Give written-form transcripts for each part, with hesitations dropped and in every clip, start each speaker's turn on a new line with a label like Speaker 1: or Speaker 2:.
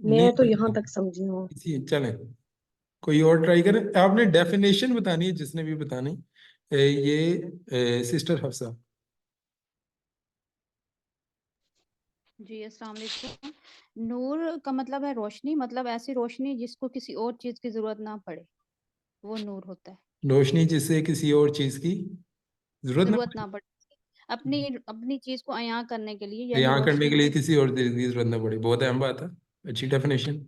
Speaker 1: نہیں
Speaker 2: میں تو یہاں تک سمجھی ہوں.
Speaker 1: چلیں کوئی اور ٹرائی کریں. آپ نے ڈیفینیشن بتانی ہے جس نے بھی بتانی. یہ سسٹر حفصہ.
Speaker 3: جی السلام علیکم. نور کا مطلب ہے روشنی، مطلب ایسی روشنی جس کو کسی اور چیز کی ضرورت نہ پڑے، وہ نور ہوتا ہے.
Speaker 1: روشنی جس سے کسی اور چیز کی ضرورت
Speaker 3: ضرورت
Speaker 1: نہ
Speaker 3: نہ پڑے اپنی چیز کو عیاں کرنے کے لیے،
Speaker 1: پڑے،
Speaker 3: یہی
Speaker 1: یہاں کرنے
Speaker 3: روشنی
Speaker 1: کے لیے
Speaker 3: ہے.
Speaker 1: کسی اور چیز کی ضرورت نہ پڑے. بہت اہم بات ہے، اچھی ڈیفینیشن.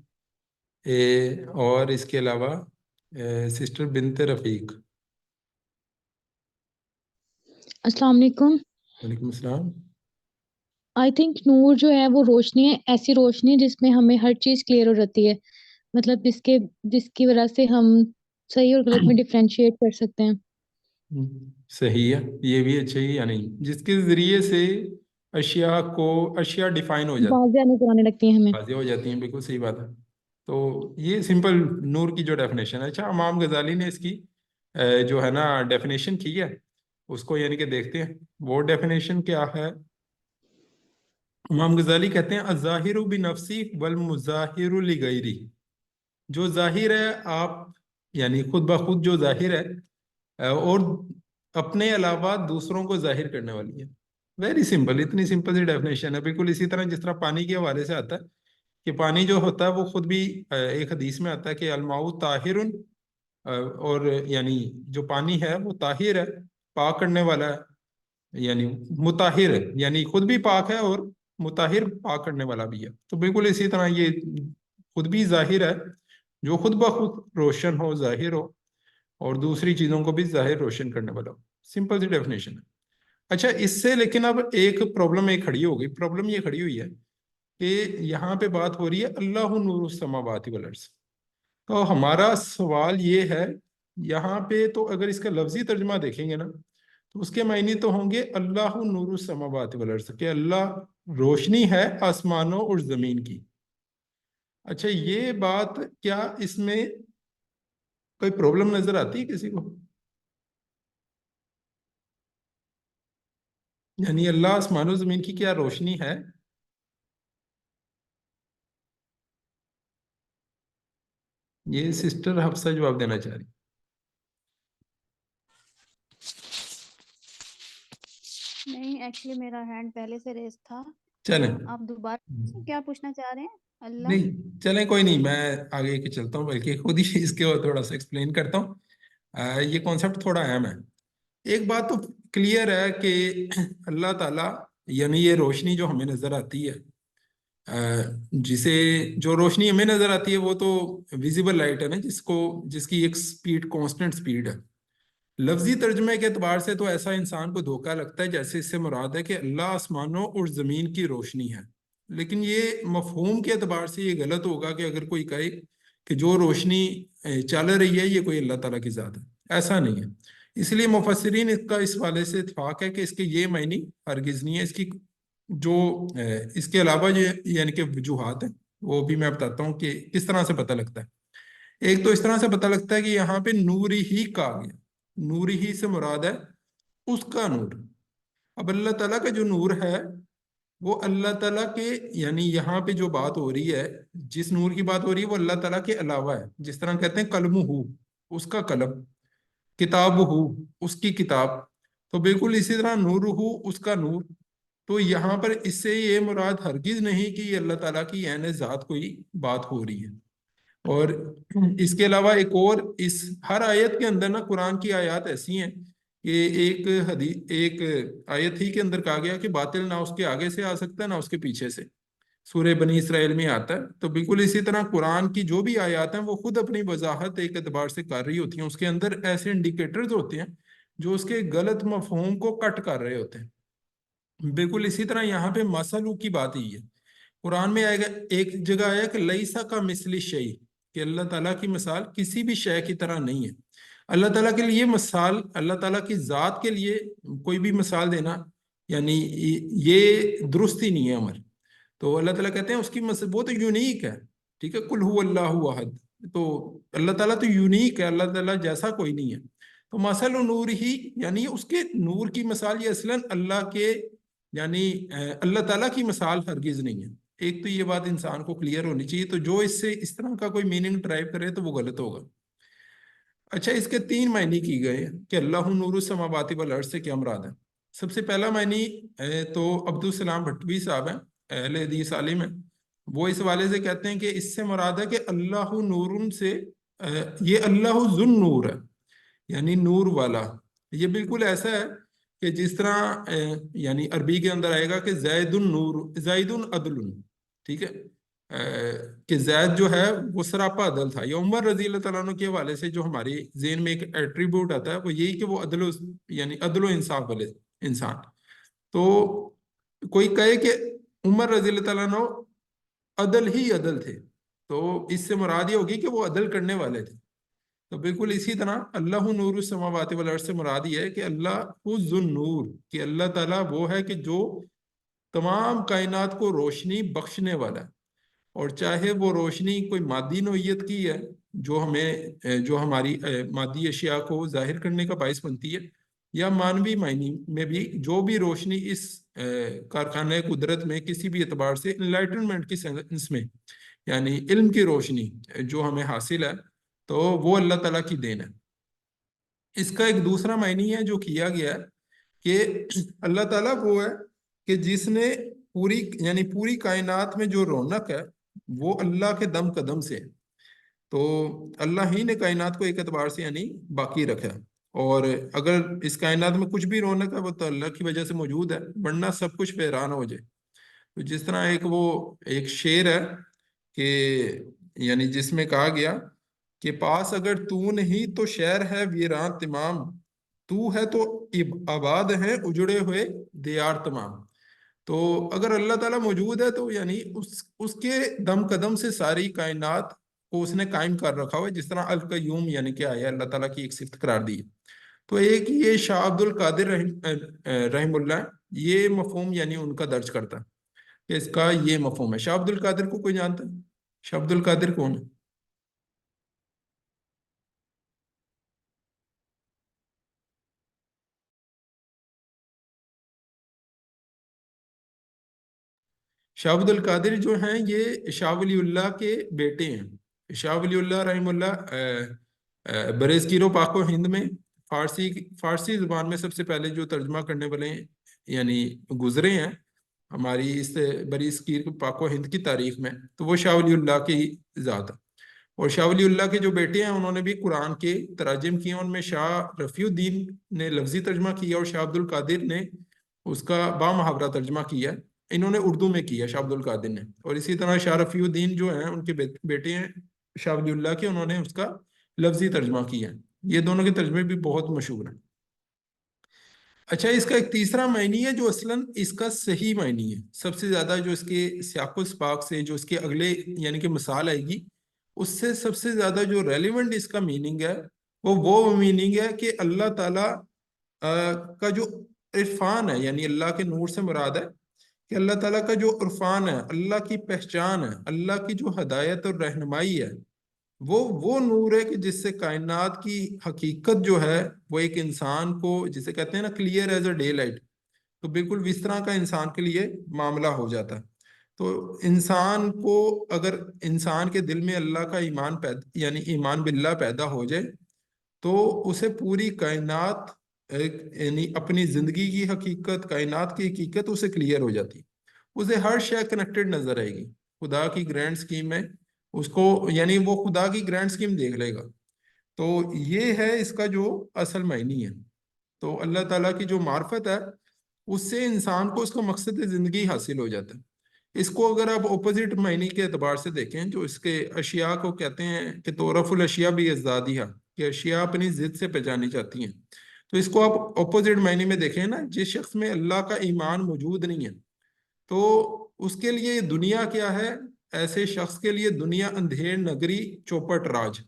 Speaker 1: اور اس کے علاوہ سسٹر بنت رفیق.
Speaker 4: السلام علیکم.
Speaker 1: وعلیکم السلام.
Speaker 4: آئی تھنک نور جو ہے وہ روشنی ہے، ایسی روشنی جس میں ہمیں ہر چیز کلیئر ہو جاتی ہے، مطلب جس کی وجہ سے ہم صحیح اور غلط میں ڈفرینشیٹ کر سکتے ہیں.
Speaker 1: صحیح ہے، یہ بھی اچھا ہی، یعنی جس کے ذریعے سے اشیاء ڈیفائن ہو جاتی
Speaker 4: واضح نظر آنے لگتی ہیں ہمیں.
Speaker 1: واضح ہو جاتی ہیں. بالکل صحیح بات ہے. تو یہ سمپل نور کی جو ڈیفینیشن ہے. اچھا امام غزالی نے اس کی جو ہے نا ڈیفینیشن کی ہے، اس کو یعنی کہ دیکھتے ہیں وہ ڈیفینیشن کیا ہے. امام غزالی کہتے ہیں الظاہر بنفسی والمظاہر لغیری. جو ظاہر ہے آپ یعنی خود بخود جو ظاہر ہے اور اپنے علاوہ دوسروں کو ظاہر کرنے والی ہے. ویری سمپل، اتنی سمپل سی ڈیفینیشن ہے. بالکل اسی طرح جس طرح پانی کے حوالے سے آتا ہے کہ پانی جو ہوتا ہے وہ خود بھی ایک حدیث میں آتا ہے کہ الماء طاہر، اور یعنی جو پانی ہے وہ طاہر ہے، پاک کرنے والا ہے، یعنی مطہر ہے، یعنی خود بھی پاک ہے اور مطہر پاک کرنے والا بھی ہے. تو بالکل اسی طرح یہ خود بھی ظاہر ہے جو خود بخود روشن ہو، ظاہر ہو، اور دوسری چیزوں کو بھی ظاہر روشن کرنے والا ہو. سمپل سی ڈیفینیشن ہے. اچھا اس سے لیکن اب ایک پرابلم کھڑی ہو گئی. پرابلم یہ کھڑی ہوئی ہے کہ یہاں پہ بات ہو رہی ہے اللہ نور السماوات والارض. تو ہمارا سوال یہ ہے یہاں پہ، تو اگر اس کا لفظی ترجمہ دیکھیں گے نا تو اس کے معنی تو ہوں گے اللہ نور السماوات والارض، کہ اللہ روشنی ہے آسمانوں اور زمین کی. اچھا یہ بات کیا اس میں کوئی پرابلم نظر آتی ہے کسی کو؟ یعنی اللہ آسمان و زمین کی کیا روشنی ہے؟ یہ سسٹر حفصہ جواب دینا چاہ رہی.
Speaker 3: نہیں ایکچولی میرا ہینڈ پہلے سے ریز تھا.
Speaker 1: چلیں
Speaker 3: آپ دوبارہ کیا پوچھنا چاہ رہے ہیں؟ اللہ
Speaker 1: نہیں چلیں کوئی نہیں، میں آگے کے چلتا ہوں، بلکہ خود ہی اس کے تھوڑا سا ایکسپلین کرتا ہوں. یہ کانسیپٹ تھوڑا اہم ہے. ایک بات تو کلیئر ہے کہ اللہ تعالیٰ یعنی یہ روشنی جو ہمیں نظر آتی ہے، جو روشنی ہمیں نظر آتی ہے وہ تو ویزیبل لائٹ ہے نا، جس کی ایک سپیڈ کانسٹنٹ سپیڈ ہے. لفظی ترجمے کے اعتبار سے تو ایسا انسان کو دھوکہ لگتا ہے جیسے اس سے مراد ہے کہ اللہ آسمانوں اور زمین کی روشنی ہے. لیکن یہ مفہوم کے اعتبار سے یہ غلط ہوگا کہ اگر کوئی کہے کہ جو روشنی چل رہی ہے یہ کوئی اللہ تعالیٰ کی ذات ہے. ایسا نہیں ہے. اس لیے مفسرین اس کا اس حوالے سے اتفاق ہے کہ اس کے یہ معنی ہرگز نہیں ہے. اس کی جو اس کے علاوہ یعنی کہ وجوہات ہیں وہ بھی میں بتاتا ہوں کہ کس طرح سے پتہ لگتا ہے. ایک تو اس طرح سے پتہ لگتا ہے کہ یہاں پہ نور ہی کہا گیا. نور ہی سے مراد ہے اس کا نور. اب اللہ تعالیٰ کا جو نور ہے وہ اللہ تعالیٰ کے یعنی یہاں پہ جو بات ہو رہی ہے، جس نور کی بات ہو رہی ہے وہ اللہ تعالیٰ کے علاوہ ہے. جس طرح کہتے ہیں قلم ہو، اس کا قلم، کتاب ہو، اس کی کتاب. تو بالکل اسی طرح نور ہو، اس کا نور. تو یہاں پر اس سے یہ مراد ہرگز نہیں کہ یہ اللہ تعالیٰ کی عین ذات کوئی بات ہو رہی ہے. اور اس کے علاوہ ایک اور اس ہر آیت کے اندر نا قرآن کی آیات ایسی ہیں کہ ایک آیت ہی کے اندر کہا گیا کہ باطل نہ اس کے آگے سے آ سکتا ہے نہ اس کے پیچھے سے. سورہ بنی اسرائیل میں آتا ہے. تو بالکل اسی طرح قرآن کی جو بھی آیات ہیں وہ خود اپنی وضاحت ایک اعتبار سے کر رہی ہوتی ہیں. اس کے اندر ایسے انڈیکیٹرز ہوتے ہیں جو اس کے غلط مفہوم کو کٹ کر رہے ہوتے ہیں. بالکل اسی طرح یہاں پہ مثلو کی بات ہی ہے. قرآن میں آئے گا، ایک جگہ آیا کہ لیسا کا مثل شیء، کہ اللہ تعالیٰ کی مثال کسی بھی شے کی طرح نہیں ہے. اللہ تعالیٰ کے لیے مثال، اللہ تعالیٰ کی ذات کے لیے کوئی بھی مثال دینا یعنی یہ درست ہی نہیں ہے عمر. تو اللہ تعالیٰ کہتے ہیں اس کی وہ تو یونیک ہے. ٹھیک ہے، قل هو اللہ احد. تو اللہ تعالیٰ تو یونیک ہے، اللہ تعالیٰ جیسا کوئی نہیں ہے. تو مثل نور ہی یعنی اس کے نور کی مثال، یہ اصلاً اللہ کے یعنی اللہ تعالیٰ کی مثال ہرگز نہیں ہے. ایک تو یہ بات انسان کو کلیئر ہونی چاہیے. تو جو اس سے اس طرح کا کوئی میننگ ڈرائیو کرے تو وہ غلط ہوگا. اچھا، اس کے 3 معنی کی گئے کہ اللہ نور السماوات والارض سے کیا مراد ہے. سب سے پہلا معنی تو عبدالسلام بھٹوی صاحب ہیں، اہل حدیث عالم ہیں. وہ اس حوالے سے کہتے ہیں کہ اس سے مراد ہے کہ اللہ نور سے یہ اللہ ذو نور ہے، یعنی نور والا. یہ بالکل ایسا ہے کہ جس طرح یعنی عربی کے اندر آئے گا کہ زید النور زید عدل، ٹھیک ہے، کہ زید جو ہے وہ سراپا عدل تھا. یا عمر رضی اللہ تعالیٰ عنہ کے حوالے سے جو ہماری ذہن میں ایک ایٹریبیوٹ آتا ہے وہ یہی کہ وہ یعنی عدل و انصاف والے انسان. تو کوئی کہے کہ عمر رضی اللہ تعالیٰ عنہ عدل ہی عدل تھے، تو اس سے مراد یہ ہوگی کہ وہ عدل کرنے والے تھے. تو بالکل اسی طرح اللہ نور السماوات والارض سے مراد یہ ہے کہ اللہ ذو النور، کہ اللہ تعالیٰ وہ ہے کہ جو تمام کائنات کو روشنی بخشنے والا ہے. اور چاہے وہ روشنی کوئی مادی نوعیت کی ہے جو ہماری مادی اشیاء کو ظاہر کرنے کا باعث بنتی ہے، یا مانوی معنی میں بھی جو بھی روشنی اس کارخانہ قدرت میں کسی بھی اعتبار سے انلائٹنمنٹ کی سینس میں یعنی علم کی روشنی جو ہمیں حاصل ہے، تو وہ اللہ تعالیٰ کی دین ہے. اس کا ایک دوسرا معنی ہے جو کیا گیا ہے کہ اللہ تعالیٰ وہ ہے کہ جس نے پوری کائنات میں جو رونق ہے وہ اللہ کے دم قدم سے ہے. تو اللہ ہی نے کائنات کو ایک اعتبار سے یعنی باقی رکھا. اور اگر اس کائنات میں کچھ بھی رونق ہے وہ تو اللہ کی وجہ سے موجود ہے، ورنہ سب کچھ ویران ہو جائے. تو جس طرح ایک شعر ہے کہ یعنی جس میں کہا گیا کہ پاس اگر تو نہیں تو شہر ہے ویران تمام، تو ہے تو آباد ہیں اجڑے ہوئے دیار تمام. تو اگر اللہ تعالیٰ موجود ہے تو یعنی اس کے دم قدم سے ساری کائنات کو اس نے قائم کر رکھا ہوا ہے، جس طرح القیوم یعنی کیا ہے اللہ تعالیٰ کی ایک صفت قرار دی ہے. تو ایک یہ شاہ عبد القادر رحم اللہ یہ مفہوم یعنی ان کا درج کرتا ہے کہ اس کا یہ مفہوم ہے. شاہ عبد القادر کو کوئی جانتا ہے؟ شاہ عبد القادر کون ہے؟ شاہ عبد القادر جو ہیں یہ شاہ ولی اللہ کے بیٹے ہیں. شاہ ولی اللہ رحم اللہ برصغیر و پاک و ہند میں فارسی زبان میں سب سے پہلے جو ترجمہ کرنے والے یعنی گزرے ہیں ہماری اس برصغیر پاک و ہند کی تاریخ میں، تو وہ شاہ ولی اللہ کی ذات ہے. اور شاہ ولی اللہ کے جو بیٹے ہیں انہوں نے بھی قرآن کے تراجم کیے. ان میں شاہ رفیع الدین نے لفظی ترجمہ کیا اور شاہ عبد القادر نے اس کا بامحاورہ ترجمہ کیا. انہوں نے اردو میں کیا شاہ عبد القادر نے. اور اسی طرح شاہ رفیع الدین جو ہیں ان کے بیٹے ہیں شاہ ولی اللہ کے، انہوں نے اس کا لفظی ترجمہ کیا. یہ دونوں کے ترجمے بھی بہت مشہور ہیں. اچھا، اس کا ایک تیسرا معنی ہے جو اصلاً اس کا صحیح معنی ہے. سب سے زیادہ جو اس کے سیاق و سباق سے جو اس کے اگلے یعنی کہ مثال آئے گی اس سے سب سے زیادہ جو ریلیونٹ اس کا میننگ ہے وہ میننگ ہے کہ اللہ تعالیٰ کا جو عرفان ہے، یعنی اللہ کے نور سے مراد ہے کہ اللہ تعالیٰ کا جو عرفان ہے، اللہ کی پہچان ہے، اللہ کی جو ہدایت اور رہنمائی ہے، وہ نور ہے کہ جس سے کائنات کی حقیقت جو ہے وہ ایک انسان کو جسے کہتے ہیں نا clear as a day light, تو بالکل اس طرح کا انسان کے لیے معاملہ ہو جاتا ہے. تو انسان کو اگر انسان کے دل میں اللہ کا یعنی ایمان باللہ پیدا ہو جائے تو اسے پوری کائنات یعنی اپنی زندگی کی حقیقت، کائنات کی حقیقت اسے کلیئر ہو جاتی. اسے ہر شے کنیکٹڈ نظر آئے گی. خدا کی گرینڈ سکیم میں اس کو یعنی وہ خدا کی گرینڈ سکیم دیکھ لے گا. تو یہ ہے اس کا جو اصل معنی ہے. تو اللہ تعالیٰ کی جو معرفت ہے اس سے انسان کو اس کا مقصد زندگی حاصل ہو جاتا ہے. اس کو اگر آپ اپوزٹ معنی کے اعتبار سے دیکھیں جو اس کے اشیاء کو کہتے ہیں کہ تعرف الاشیاء بازدادها، کہ اشیاء اپنی ضد سے پہچانی جاتی ہیں. تو اس کو آپ اپوزٹ معنی میں دیکھیں نا، جس شخص میں اللہ کا ایمان موجود نہیں ہے تو اس کے لیے دنیا کیا ہے؟ ایسے شخص کے لیے دنیا اندھیر نگری چوپٹ راج.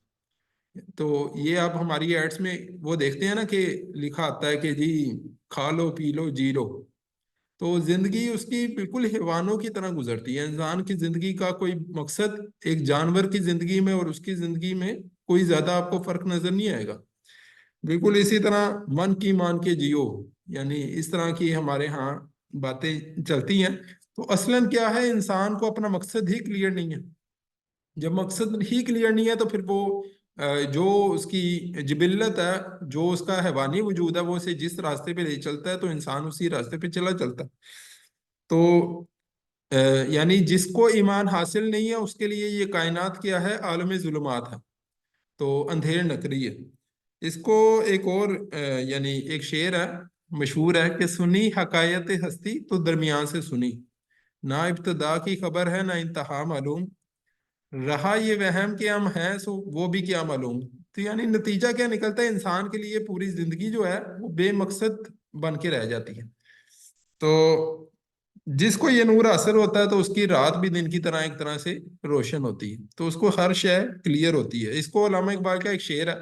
Speaker 1: تو یہ آپ ہماری ایڈس میں وہ دیکھتے ہیں نا کہ لکھا آتا ہے کہ جی کھا لو پی لو جی لو. تو زندگی اس کی بالکل حیوانوں کی طرح گزرتی ہے. انسان کی زندگی کا کوئی مقصد ایک جانور کی زندگی میں اور اس کی زندگی میں کوئی زیادہ آپ کو فرق نظر نہیں آئے گا. بالکل اسی طرح من کی مان کے جیو، یعنی اس طرح کی ہمارے ہاں باتیں چلتی ہیں. تو اصلاً کیا ہے، انسان کو اپنا مقصد ہی کلیئر نہیں ہے. جب مقصد ہی کلیئر نہیں ہے تو پھر وہ جو اس کی جبلت ہے، جو اس کا حیوانی وجود ہے، وہ اسے جس راستے پہ لے چلتا ہے تو انسان اسی راستے پہ چلا چلتا ہے. تو یعنی جس کو ایمان حاصل نہیں ہے اس کے لیے یہ کائنات کیا ہے، عالم ظلمات ہے، تو اندھیر نکری ہے. اس کو ایک اور یعنی ایک شعر ہے مشہور ہے کہ سنی حقائق ہستی تو درمیان سے سنی، نہ ابتدا کی خبر ہے نہ انتہا معلوم، رہا یہ وہم کہ ہم ہیں سو وہ بھی کیا معلوم. تو یعنی نتیجہ کیا نکلتا ہے، انسان کے لیے پوری زندگی جو ہے وہ بے مقصد بن کے رہ جاتی ہے. تو جس کو یہ نور حاصل ہوتا ہے تو اس کی رات بھی دن کی طرح ایک طرح سے روشن ہوتی ہے، تو اس کو ہر شے کلیئر ہوتی ہے. اس کو علامہ اقبال کا ایک شعر ہے،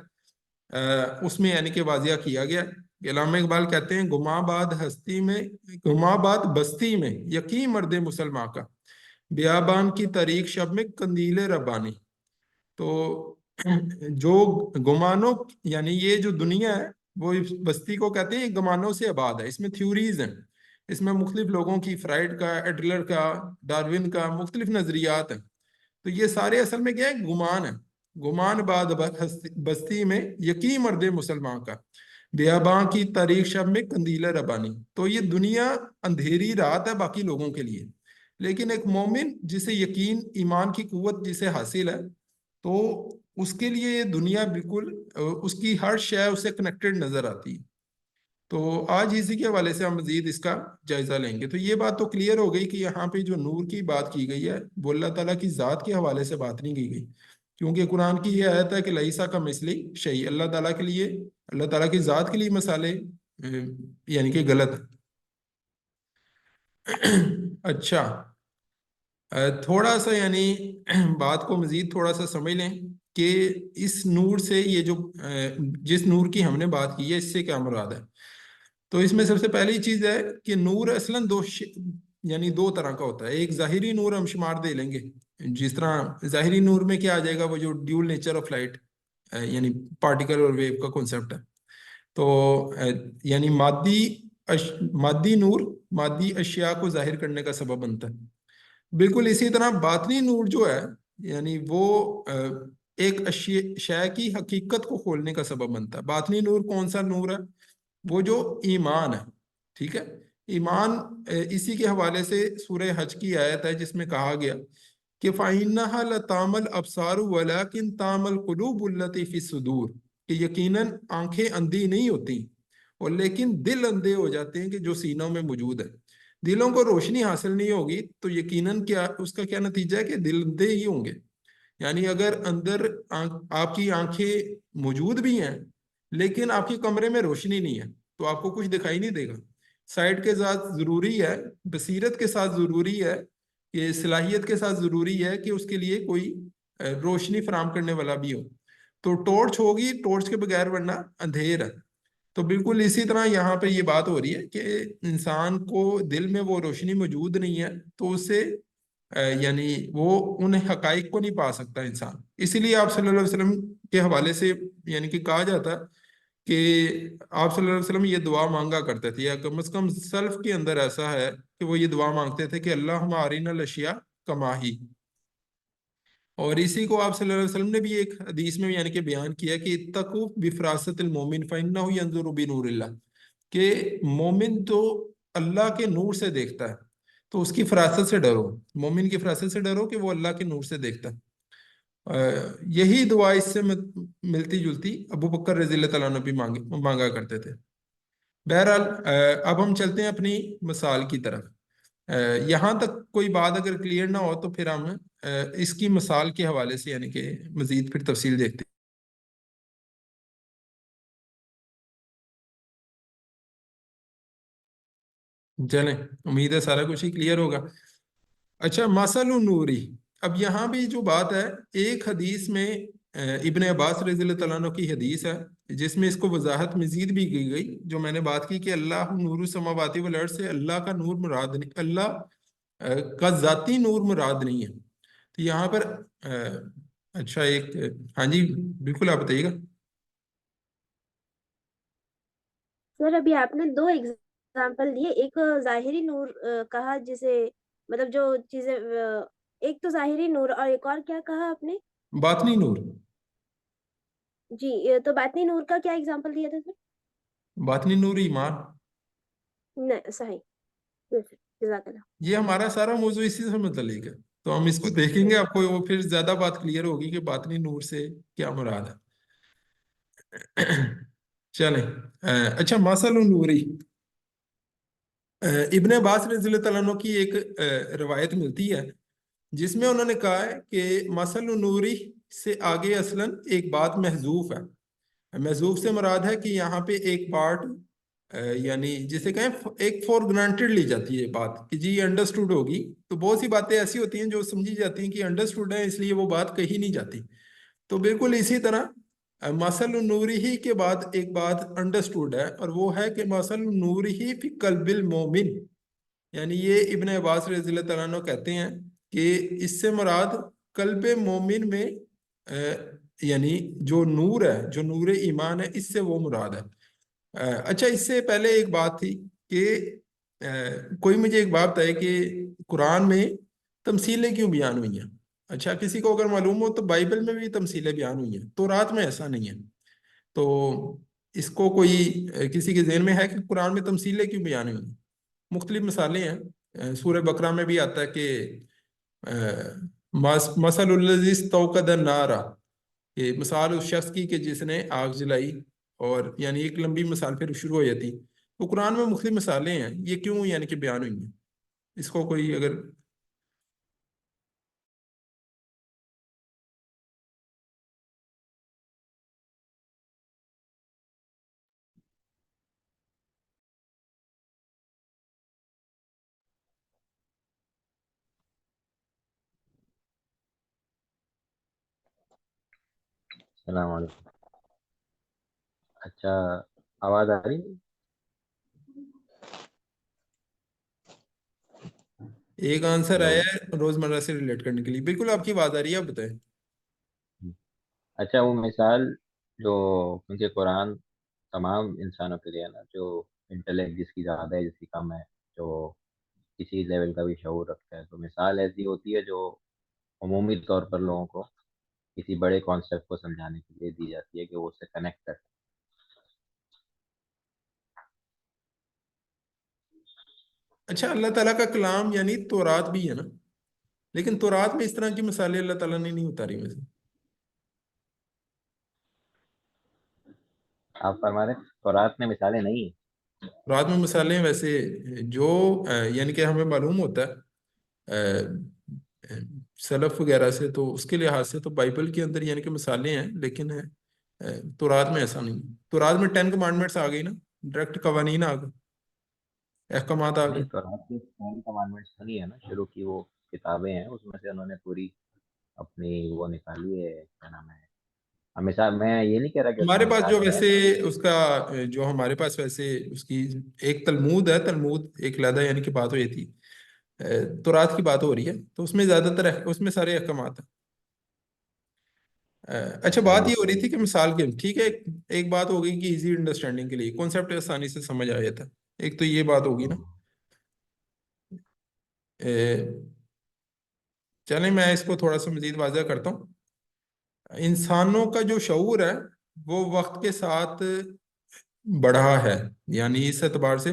Speaker 1: اس میں یعنی کہ واضح کیا گیا کہ علامہ اقبال کہتے ہیں گما باد بستی میں یقین مرد مسلمان کا، بیابان کی طریق شب میں قندیل ربانی. تو جو گمانوں یعنی یہ جو دنیا ہے وہ اس بستی کو کہتے ہیں گمانوں سے آباد ہے. اس میں تھیوریز ہیں، اس میں مختلف لوگوں کی، فرائڈ کا، ایڈلر کا، ڈاروین کا، مختلف نظریات ہیں. تو یہ سارے اصل میں کیا ہے، گمان ہے. گمان بعد بستی میں یقین مرد مسلمان کا، بیاباں کی تاریخ شب میں قندیل ربانی. تو یہ دنیا اندھیری رات ہے باقی لوگوں کے لیے، لیکن ایک مومن جسے یقین ایمان کی قوت جسے حاصل ہے تو اس کے لیے یہ دنیا بالکل اس کی ہر شے اس سے کنیکٹڈ نظر آتی ہے. تو آج اسی کے حوالے سے ہم مزید اس کا جائزہ لیں گے. تو یہ بات تو کلیئر ہو گئی کہ یہاں پہ جو نور کی بات کی گئی ہے وہ اللہ تعالیٰ کی ذات کے حوالے سے بات نہیں کی گئی، کیونکہ قرآن کی یہ آیت ہے کہ لیسا کا مثلی شیء، اللہ تعالیٰ کے لیے، اللہ تعالیٰ کی ذات کے لیے مثالیں یعنی کہ غلط ہے. اچھا، تھوڑا سا یعنی بات کو مزید تھوڑا سا سمجھ لیں کہ اس نور سے یہ جو جس نور کی ہم نے بات کی ہے اس سے کیا مراد ہے. تو اس میں سب سے پہلی چیز ہے کہ نور اصلاً یعنی دو طرح کا ہوتا ہے. ایک ظاہری نور ہم شمار دے لیں گے، جس طرح ظاہری نور میں کیا آ جائے گا، وہ جو ڈیول نیچر آف لائٹ یعنی پارٹیکل اور ویو کا کنسیپٹ ہے. تو یعنی مادی نور مادی اشیاء کو ظاہر کرنے کا سبب بنتا ہے. بالکل اسی طرح باطنی نور جو ہے یعنی وہ ایک شے کی حقیقت کو کھولنے کا سبب بنتا ہے. باطنی نور کون سا نور ہے؟ وہ جو ایمان ہے. ٹھیک ہے، ایمان اسی کے حوالے سے سورہ حج کی آیت ہے جس میں کہا گیا کہ فَإِنَّهَا لَتَعْمَى الْأَبْصَارُ وَلَكِنْ تَعْمَى الْقُلُوبُ الَّتِي فِي الصُّدُورِ، کہ یقیناً آنکھیں اندھی نہیں ہوتی اور لیکن دل اندھے ہو جاتے ہیں کہ جو سینوں میں موجود ہے. دلوں کو روشنی حاصل نہیں ہوگی تو یقیناً کیا اس کا کیا نتیجہ ہے کہ دل اندھے ہی ہوں گے. یعنی اگر اندر آپ کی آنکھیں موجود بھی ہیں لیکن آپ کے کمرے میں روشنی نہیں ہے تو آپ کو کچھ دکھائی نہیں دے گا. سائٹ کے ساتھ ضروری ہے، بصیرت کے ساتھ ضروری ہے، کہ صلاحیت کے ساتھ ضروری ہے کہ اس کے لیے کوئی روشنی فراہم کرنے والا بھی ہو. تو ٹارچ ہوگی، ٹارچ کے بغیر ورنہ اندھیر ہے. تو بالکل اسی طرح یہاں پہ یہ بات ہو رہی ہے کہ انسان کو دل میں وہ روشنی موجود نہیں ہے تو اس سے یعنی وہ ان حقائق کو نہیں پا سکتا انسان. اسی لیے آپ صلی اللہ علیہ وسلم کے حوالے سے یعنی کہ کہا جاتا ہے کہ آپ صلی اللہ علیہ وسلم یہ دعا مانگا کرتے تھے، یا کم از کم سلف کے اندر ایسا ہے کہ وہ یہ دعا مانگتے تھے کہ اللہم ارنا الاشیاء کما ہی. اور اسی کو آپ صلی اللہ علیہ وسلم نے بھی ایک حدیث میں یعنی کہ بیان کیا کہ اتقوا بفراست المومن فإنه ينظر بنور اللہ، کہ مومن تو اللہ کے نور سے دیکھتا ہے تو اس کی فراست سے ڈرو، مومن کی فراست سے ڈرو کہ وہ اللہ کے نور سے دیکھتا ہے. یہی دعا اس سے ملتی جلتی ابو بکر رضی اللہ تعالیٰ عنہ بھی مانگا کرتے تھے. بہرحال اب ہم چلتے ہیں اپنی مثال کی طرف. یہاں تک کوئی بات اگر کلیئر نہ ہو تو پھر ہم اس کی مثال کے حوالے سے یعنی کہ مزید پھر تفصیل دیکھتے ہیں. چلیں، امید ہے سارا کچھ ہی کلیئر ہوگا. اچھا، مثل نوری. اب یہاں بھی جو بات ہے، ایک حدیث میں ابن عباس رضی اللہ تعالیٰ عنہ کی حدیث ہے جس میں اس کو وضاحت مزید بھی کی گئی، جو میں نے بات کی کہ اللہ نور السماوات والارض سے اللہ کا نور مراد نہیں، اللہ کا ذاتی نور مراد نہیں ہے. تو یہاں پر اچھا ایک ہاں جی بالکل آپ بتائیے گا.
Speaker 5: سر ابھی آپ نے دو ایگزامپل دیے، ایک ظاہری نور کہا جسے مطلب جو چیزیں ایک تو ظاہری نور اور ایک اور کیا کہا آپ نے؟
Speaker 1: باطنی نور.
Speaker 5: جی تو باطنی نور کا کیا اگزامپل دیا تھا سر؟
Speaker 1: باطنی نور ایمان.
Speaker 5: نہیں صحیح، جزاک اللہ.
Speaker 1: یہ ہمارا سارا موضوع اسی سے متعلق ہے، تو ہم اس کو دیکھیں گے، آپ کو وہ پھر زیادہ بات کلیئر ہوگی کہ باطنی نور سے کیا مراد ہے. چلیں اچھا، مثل نوری، ابن عباس رضی اللہ تعالیٰ عنہ کی ایک روایت ملتی ہے جس میں انہوں نے کہا ہے کہ مثل نوری سے آگے اصلاً ایک بات محذوف ہے. محذوف سے مراد ہے کہ یہاں پہ ایک پارٹ یعنی جسے کہیں ایک فور گرانٹیڈ لی جاتی ہے بات کہ جی یہ انڈرسٹوڈ ہوگی. تو بہت سی باتیں ایسی ہوتی ہیں جو سمجھی جاتی ہیں کہ انڈرسٹوڈ ہیں، اس لیے وہ بات کہی نہیں جاتی. تو بالکل اسی طرح مثل نوری ہی کے بعد ایک بات انڈرسٹوڈ ہے، اور وہ ہے کہ مثل نوری ہی فی قلب المومن. یعنی یہ ابن عباس رضی اللہ تعالیٰ عنہ کہتے ہیں کہ اس سے مراد قلب مومن میں یعنی جو نور ہے، جو نور ایمان ہے، اس سے وہ مراد ہے. اچھا، اس سے پہلے ایک بات تھی کہ کوئی مجھے ایک بات ہے کہ قرآن میں تمثیلیں کیوں بیان ہوئی ہیں. اچھا، کسی کو اگر معلوم ہو تو بائبل میں بھی تمثیلیں بیان ہوئی ہیں، تورات میں ایسا نہیں ہے. تو اس کو کوئی کسی کے ذہن میں ہے کہ قرآن میں تمثیلیں کیوں بیان ہوئی ہیں؟ مختلف مثالیں ہیں. سورہ بقرہ میں بھی آتا ہے کہ مثل الذی استوقد النار، کہ مثال اس شخص کی کہ جس نے آگ جلائی، اور یعنی ایک لمبی مثال پھر شروع ہو جاتی. تو قرآن میں مختلف مثالیں ہیں، یہ کیوں یعنی کہ بیان ہوئی ہیں؟ اس کو کوئی اگر
Speaker 6: السلام علیکم. اچھا، آواز آ رہی ہے؟
Speaker 1: ایک آنسر
Speaker 6: ہلو.
Speaker 1: آیا ہے روزمرہ سے ریلیٹ کرنے کے لیے. بالکل آپ کی آواز آ رہی ہے، آپ بتائیں.
Speaker 6: اچھا، وہ مثال جو، کیونکہ قرآن تمام انسانوں کے لیے ہے نا، جو انٹلیکٹ جس کی زیادہ ہے، جس کی کم ہے، جو کسی لیول کا بھی شعور رکھتا ہے، تو مثال ایسی ہوتی ہے جو عمومی طور پر لوگوں کو کسی بڑے کانسیپٹ کو سمجھانے کے لیے دی جاتی ہے کہ وہ اس سے کنیکٹ کر.
Speaker 1: اچھا، اللہ تعالیٰ کا کلام یعنی تورات بھی ہے نا، لیکن تورات میں اس طرح کی مثالیں اللہ تعالیٰ نے نہیں اتاری ویسے.
Speaker 6: آپ فرما رہے ہیں تورات میں مثالیں نہیں ہیں؟
Speaker 1: تورات میں مثالیں ویسے جو یعنی کہ ہمیں معلوم ہوتا ہے سلف وغیرہ سے، تو اس کے لحاظ سے تو بائبل کے اندر یعنی کہ مثالیں ہیں، لیکن تورات میں ایسا نہیں. تورات میں 10 کمانڈمنٹس آ گئی نا، ڈائریکٹ قوانین آ گئے، احکامات آ گئے.
Speaker 6: نہیں، تورات کی 10 کمانڈمنٹس نہیں ہے نا، شروع کی وہ کتابیں ہیں، اس میں سے انہوں نے پوری اپنی وہ نکالی ہے، کیا نام ہے. مثال میں یہ نہیں کہہ رہا کہ اس
Speaker 1: ہمارے
Speaker 6: میں
Speaker 1: پاس جو
Speaker 6: مثال ہے.
Speaker 1: ویسے اس کا جو ہمارے پاس ویسے اس کی ایک تلمود ہے، تلمود ایک علیحدہ یعنی کہ بات ہوئی تھی. تورات کی بات ہو رہی ہے تو اس میں زیادہ تر اس میں سارے احکامات ہیں. اچھا، بات یہ ہو رہی تھی کہ مثال کے ٹھیک ہے، ایک بات ہو گئی کہ ایزی انڈرسٹینڈنگ کے لیے کانسیپٹ آسانی سے سمجھ آ جاتا ہے، ایک تو یہ بات ہوگی نا. چلیں میں اس کو تھوڑا سا مزید واضح کرتا ہوں. انسانوں کا جو شعور ہے وہ وقت کے ساتھ بڑھا ہے، یعنی اس اعتبار سے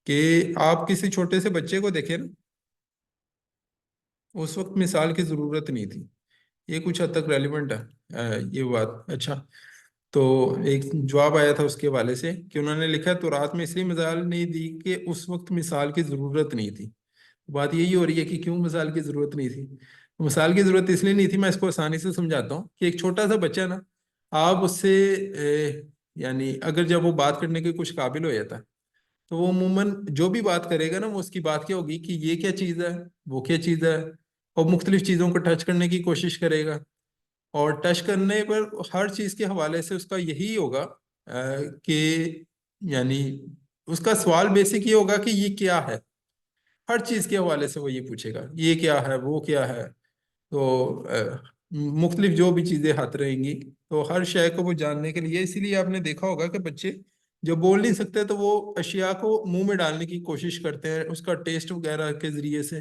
Speaker 1: کہ آپ کسی چھوٹے سے بچے کو دیکھیں نا، اس وقت مثال کی ضرورت نہیں تھی. یہ کچھ حد تک ریلیونٹ ہے یہ بات. اچھا، تو ایک جواب آیا تھا اس کے حوالے سے کہ انہوں نے لکھا تو رات میں اس لیے مثال نہیں دی کہ اس وقت مثال کی ضرورت نہیں تھی. بات یہی ہو رہی ہے کہ کیوں مثال کی ضرورت نہیں تھی. مثال کی ضرورت اس لیے نہیں تھی، میں اس کو آسانی سے سمجھاتا ہوں کہ ایک چھوٹا سا بچہ نا، آپ اس سے یعنی اگر جب وہ بات کرنے کے کچھ قابل ہو جاتا ہے تو وہ عموماً جو بھی بات کرے گا نا، وہ اس کی بات کیا ہوگی کہ یہ کیا چیز ہے، وہ کیا چیز ہے، اور مختلف چیزوں کو ٹچ کرنے کی کوشش کرے گا. اور ٹچ کرنے پر ہر چیز کے حوالے سے اس کا یہی ہوگا کہ یعنی اس کا سوال بیسک یہ ہوگا کہ یہ کیا ہے. ہر چیز کے حوالے سے وہ یہ پوچھے گا یہ کیا ہے، وہ کیا ہے. تو مختلف جو بھی چیزیں ہاتھ رہیں گی تو ہر شے کو وہ جاننے کے لیے، اسی لیے آپ نے دیکھا ہوگا کہ بچے جو بول نہیں سکتے تو وہ اشیاء کو منہ میں ڈالنے کی کوشش کرتے ہیں اس کا ٹیسٹ وغیرہ کے ذریعے سے.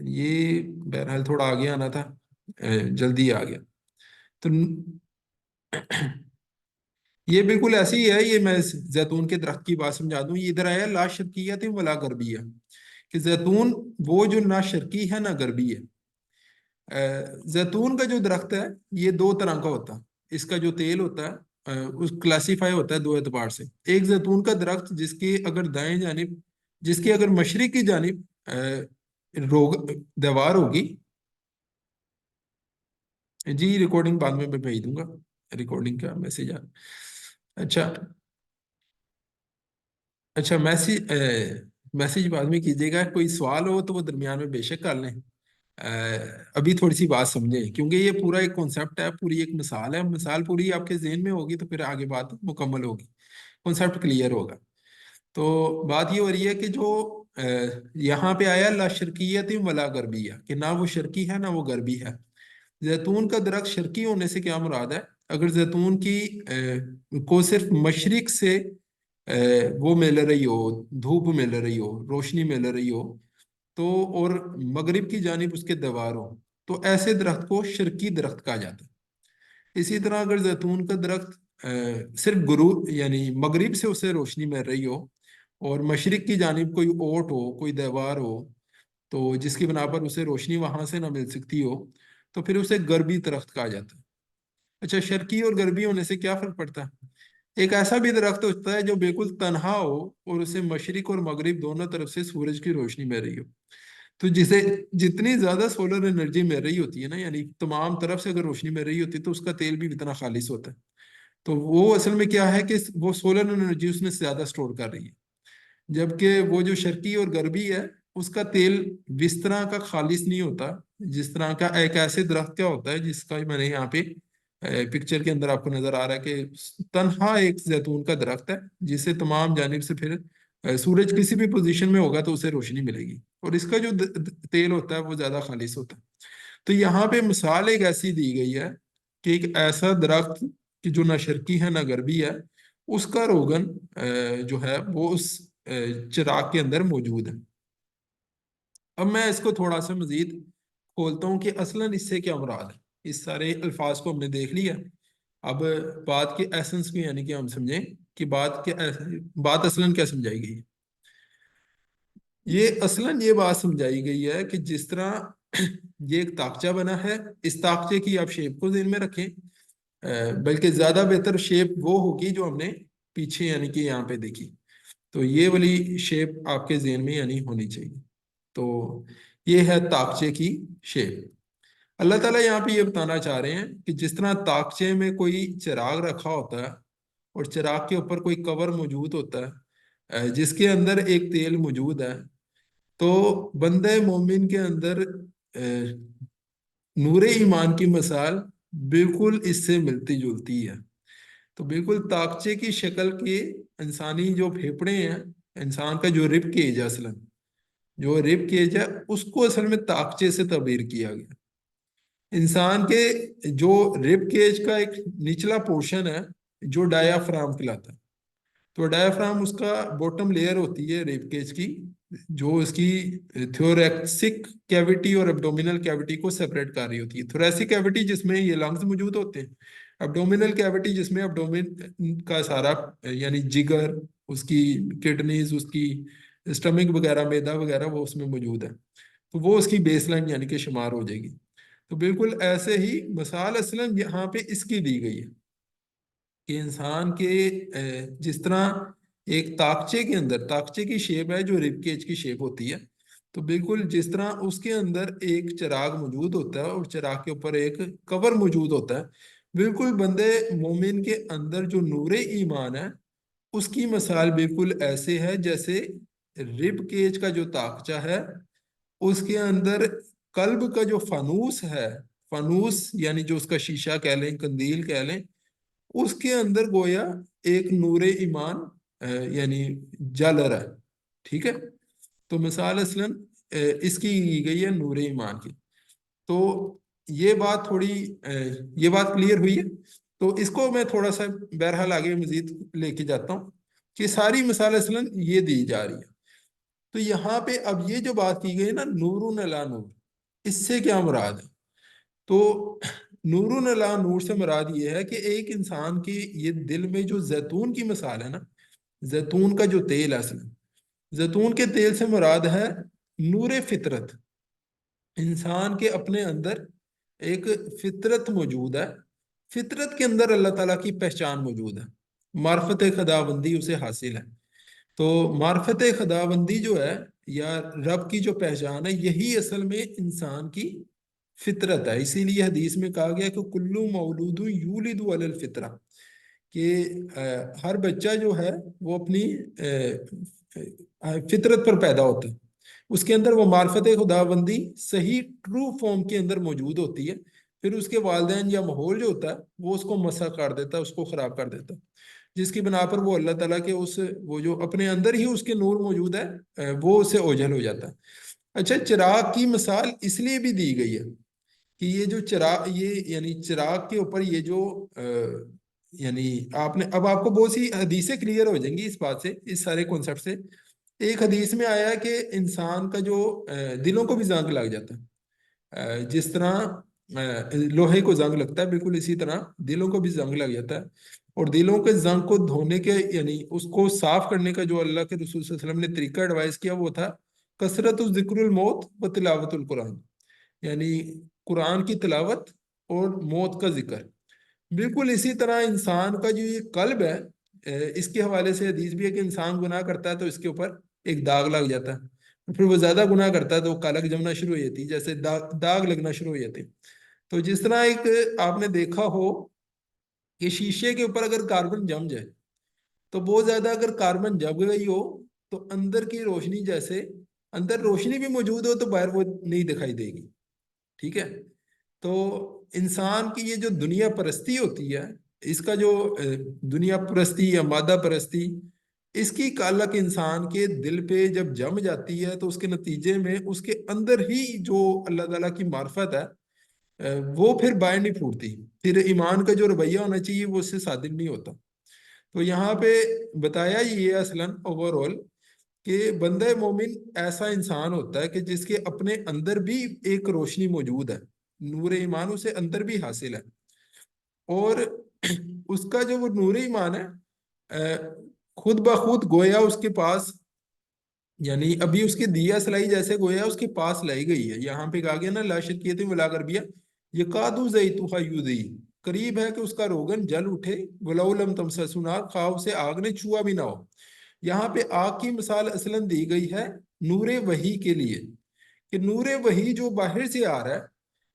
Speaker 1: یہ بہرحال تھوڑا آگے آنا تھا، جلدی آ گیا. تو یہ بالکل ایسے ہی ہے. یہ میں زیتون کے درخت کی بات سمجھا دوں. یہ ادھر آیا لا شرکیت ولا غربیہ، کہ زیتون وہ جو نہ شرقی ہے نہ غربی ہے. زیتون کا جو درخت ہے یہ دو طرح کا ہوتا ہے. اس کا جو تیل ہوتا ہے اس کلاسیفائی ہوتا ہے دو اعتبار سے. ایک زیتون کا درخت جس کی اگر دائیں جانب، جس کی اگر مشرق کی جانب دیوار ہوگی. جی ریکارڈنگ بعد میں بھیج دوں گا، ریکارڈنگ کا میسج اچھا میسج بعد میں کیجیے گا. کوئی سوال ہو تو وہ درمیان میں بے شک کر لیں. ابھی تھوڑی سی بات سمجھیں، کیونکہ یہ پورا ایک کانسیپٹ ہے، پوری ایک مثال ہے. مثال پوری آپ کے ذہن میں ہوگی تو پھر آگے بات مکمل ہوگی، کانسیپٹ کلیئر ہوگا. تو بات یہ ہو رہی ہے کہ جو یہاں پہ آیا لا شرقیت ولا غربیہ، کہ نہ وہ شرقی ہے نہ وہ غربی ہے. زیتون کا درخت شرقی ہونے سے کیا مراد ہے؟ اگر زیتون کی کو صرف مشرق سے وہ مل رہی ہو، دھوپ مل رہی ہو، روشنی مل رہی ہو تو، اور مغرب کی جانب اس کے دیوار ہو، تو ایسے درخت کو شرقی درخت کہا جاتا ہے. اسی طرح اگر زیتون کا درخت صرف غروب یعنی مغرب سے اسے روشنی مل رہی ہو اور مشرق کی جانب کوئی اوٹ ہو، کوئی دیوار ہو، تو جس کی بنا پر اسے روشنی وہاں سے نہ مل سکتی ہو، تو پھر اسے غربی درخت کہا جاتا ہے. اچھا، شرقی اور غربی ہونے سے کیا فرق پڑتا ہے؟ ایک ایسا بھی درخت ہوتا ہے جو بالکل تنہا ہو اور اسے مشرق اور مغرب دونوں طرف سے سورج کی روشنی مل رہی ہو. تو جسے جتنی زیادہ سولر انرجی مل رہی ہوتی ہے نا، یعنی تمام طرف سے اگر روشنی مل رہی ہوتی ہے تو اس کا تیل بھی اتنا خالص ہوتا ہے. تو وہ اصل میں کیا ہے کہ وہ سولر انرجی اس میں زیادہ سٹور کر رہی ہے. جبکہ وہ جو شرقی اور غربی ہے اس کا تیل اس طرح کا خالص نہیں ہوتا جس طرح کا ایک ایسے درخت کا ہوتا ہے جس کا میں نے یہاں پہ پکچر کے اندر آپ کو نظر آ رہا ہے کہ تنہا ایک زیتون کا درخت ہے جسے تمام جانب سے پھر سورج کسی بھی پوزیشن میں ہوگا تو اسے روشنی ملے گی، اور اس کا جو تیل ہوتا ہے وہ زیادہ خالص ہوتا ہے. تو یہاں پہ مثال ایک ایسی دی گئی ہے کہ ایک ایسا درخت کہ جو نہ شرقی ہے نہ غربی ہے، اس کا روغن جو ہے وہ اس چراغ کے اندر موجود ہے. اب میں اس کو تھوڑا سا مزید کھولتا ہوں کہ اصلاً اس سے کیا مراد ہے. اس سارے الفاظ کو ہم نے دیکھ لیا. اب بات کے ایسنس کو یعنی کہ ہم سمجھیں کہ بات اصلاً کیا سمجھائی گئی ہے. یہ اصلاً یہ بات سمجھائی گئی ہے کہ جس طرح یہ ایک طاقچہ بنا ہے، اس طاقچے کی آپ شیپ کو ذہن میں رکھیں، بلکہ زیادہ بہتر شیپ وہ ہوگی جو ہم نے پیچھے یعنی کہ یہاں پہ دیکھی. تو یہ والی شیپ آپ کے ذہن میں یعنی ہونی چاہیے. تو یہ ہے طاقچے کی شیپ. اللہ تعالیٰ یہاں پہ یہ بتانا چاہ رہے ہیں کہ جس طرح طاقچے میں کوئی چراغ رکھا ہوتا ہے اور چراغ کے اوپر کوئی کور موجود ہوتا ہے جس کے اندر ایک تیل موجود ہے، تو بندہ مومن کے اندر نور ایمان کی مثال بالکل اس سے ملتی جلتی ہے. تو بالکل طاقچے کی شکل کے انسانی جو پھیپڑے ہیں، انسان کا جو رب کیج ہے، اصلاً جو رب کیج ہے اس کو اصل میں طاقچے سے تعبیر کیا گیا. انسان کے جو رب کیج کا ایک نچلا پورشن ہے جو ڈایافرام کہلاتا ہے. تو ڈایافرام اس کا باٹم لیئر ہوتی ہے ریب کیج کی، جو اس کی تھوریکسک کیوٹی اور ابڈومینل کیوٹی کو سیپریٹ کر رہی ہوتی ہے. تھوریسک کیوٹی جس میں یہ لنگز موجود ہوتے ہیں، ابڈومینل کیوٹی جس میں ابڈومین کا سارا یعنی جگر، اس کی کڈنیز، اس کی اسٹمک وغیرہ، میدا وغیرہ وہ اس میں موجود ہے. تو وہ اس کی بیس لائن یعنی کہ شمار ہو جائے گی. تو بالکل ایسے ہی مثال اصلاً یہاں پہ اس کی دی گئی ہے کہ انسان کے جس طرح ایک طاقچے کے اندر طاقچے کی شیپ ہے جو رب کیج کی شیپ ہوتی ہے، تو بالکل جس طرح اس کے اندر ایک چراغ موجود ہوتا ہے اور چراغ کے اوپر ایک کور موجود ہوتا ہے، بالکل بندے مومن کے اندر جو نور ایمان ہے اس کی مثال بالکل ایسے ہے جیسے رب کیج کا جو طاقچہ ہے اس کے اندر قلب کا جو فانوس ہے، فانوس یعنی جو اس کا شیشہ کہہ لیں، قندیل کہہ لیں، اس کے اندر گویا ایک نور ایمان یعنی جل رہا ہے. ٹھیک ہے، تو مثال اصلاً اس کی گئی ہے نور ایمان کی. تو یہ بات یہ بات کلیئر ہوئی ہے. تو اس کو میں تھوڑا سا بہرحال آگے مزید لے کے جاتا ہوں کہ ساری مثال اصلاً یہ دی جا رہی ہے تو یہاں پہ اب یہ جو بات کی گئی نا نور علی نور، اس سے کیا مراد ہے؟ تو نور علی نور سے مراد یہ ہے کہ ایک انسان کی یہ دل میں جو زیتون کی مثال ہے نا، زیتون کا جو تیل ہے، اصل زیتون کے تیل سے مراد ہے نور فطرت. انسان کے اپنے اندر ایک فطرت موجود ہے، فطرت کے اندر اللہ تعالیٰ کی پہچان موجود ہے، معرفت خداوندی اسے حاصل ہے. تو معرفت خداوندی جو ہے یا رب کی جو پہچان ہے، یہی اصل میں انسان کی فطرت ہے. اسی لیے حدیث میں کہا گیا کہ کلو مولود یولد علی الفطرہ، کہ ہر بچہ جو ہے وہ اپنی فطرت پر پیدا ہوتا ہے، اس کے اندر وہ معرفت خداوندی صحیح ٹرو فارم کے اندر موجود ہوتی ہے. پھر اس کے والدین یا ماحول جو ہوتا ہے وہ اس کو مسخ کر دیتا ہے، اس کو خراب کر دیتا ہے، جس کی بنا پر وہ اللہ تعالیٰ کے وہ جو اپنے اندر ہی اس کے نور موجود ہے وہ اسے اوجھل ہو جاتا ہے. اچھا، چراغ کی مثال اس لیے بھی دی گئی ہے کہ یہ جو چراغ، یہ یعنی چراغ کے اوپر یہ جو یعنی آپ نے اب آپ کو بہت سی حدیثیں کلیئر ہو جائیں گی اس بات سے، اس سارے کنسپٹ سے. ایک حدیث میں آیا کہ انسان کا جو دلوں کو بھی زنگ لگ جاتا ہے، جس طرح لوہے کو زنگ لگتا ہے، بالکل اسی طرح دلوں کو بھی زنگ لگ جاتا ہے. اور دلوں کے زنگ کو دھونے کے یعنی اس کو صاف کرنے کا جو اللہ کے رسول صلی اللہ علیہ وسلم نے طریقہ ایڈوائز کیا وہ تھا کثرت ذکر الموت و تلاوت القرآن، یعنی قرآن کی تلاوت اور موت کا ذکر. بالکل اسی طرح انسان کا جو یہ قلب ہے، اس کے حوالے سے حدیث بھی ہے کہ انسان گناہ کرتا ہے تو اس کے اوپر ایک داغ لگ جاتا ہے، پھر وہ زیادہ گناہ کرتا ہے تو وہ کالک جمنا شروع ہو جاتی ہے، جیسے داغ لگنا شروع ہو جاتے. تو جس طرح ایک آپ نے دیکھا ہو کہ شیشے کے اوپر اگر کاربن جم جائے تو بہت زیادہ اگر کاربن جم گئی ہو تو اندر کی روشنی، جیسے اندر روشنی بھی موجود ہو تو باہر وہ نہیں دکھائی دے گی. ٹھیک ہے؟ تو انسان کی یہ جو دنیا پرستی ہوتی ہے، اس کا جو دنیا پرستی یا مادہ پرستی، اس کی کالک انسان کے دل پہ جب جم جاتی ہے تو اس کے نتیجے میں اس کے اندر ہی جو اللہ تعالیٰ کی معرفت ہے وہ پھر باہر نہیں پھوٹتی، پھر ایمان کا جو رویہ ہونا چاہیے وہ اس سے صادر نہیں ہوتا. تو یہاں پہ بتایا یہ اصلاً اوور آل کہ بندہ مومن ایسا انسان ہوتا ہے کہ جس کے اپنے اندر بھی ایک روشنی موجود ہے، نور ایمان اسے اندر بھی حاصل ہے، اور اس کا جو وہ نور ایمان ہے خود بخود گویا اس کے پاس، یعنی ابھی اس کی دیا سلائی جیسے گویا اس کے پاس لائی گئی ہے. یہاں پہ کہا گیا نا لا شرکیت ولا غربیہ یکادو زیتها یضیء، قریب ہے کہ اس کا روغن جل اٹھے، ولو لم تمسسہ نار، خواہ اسے آگ نے چھوا بھی نہ ہو. یہاں پہ آگ کی مثال اصلاً دی گئی ہے نور وحی کے لیے، کہ نور وحی جو باہر سے آ رہا ہے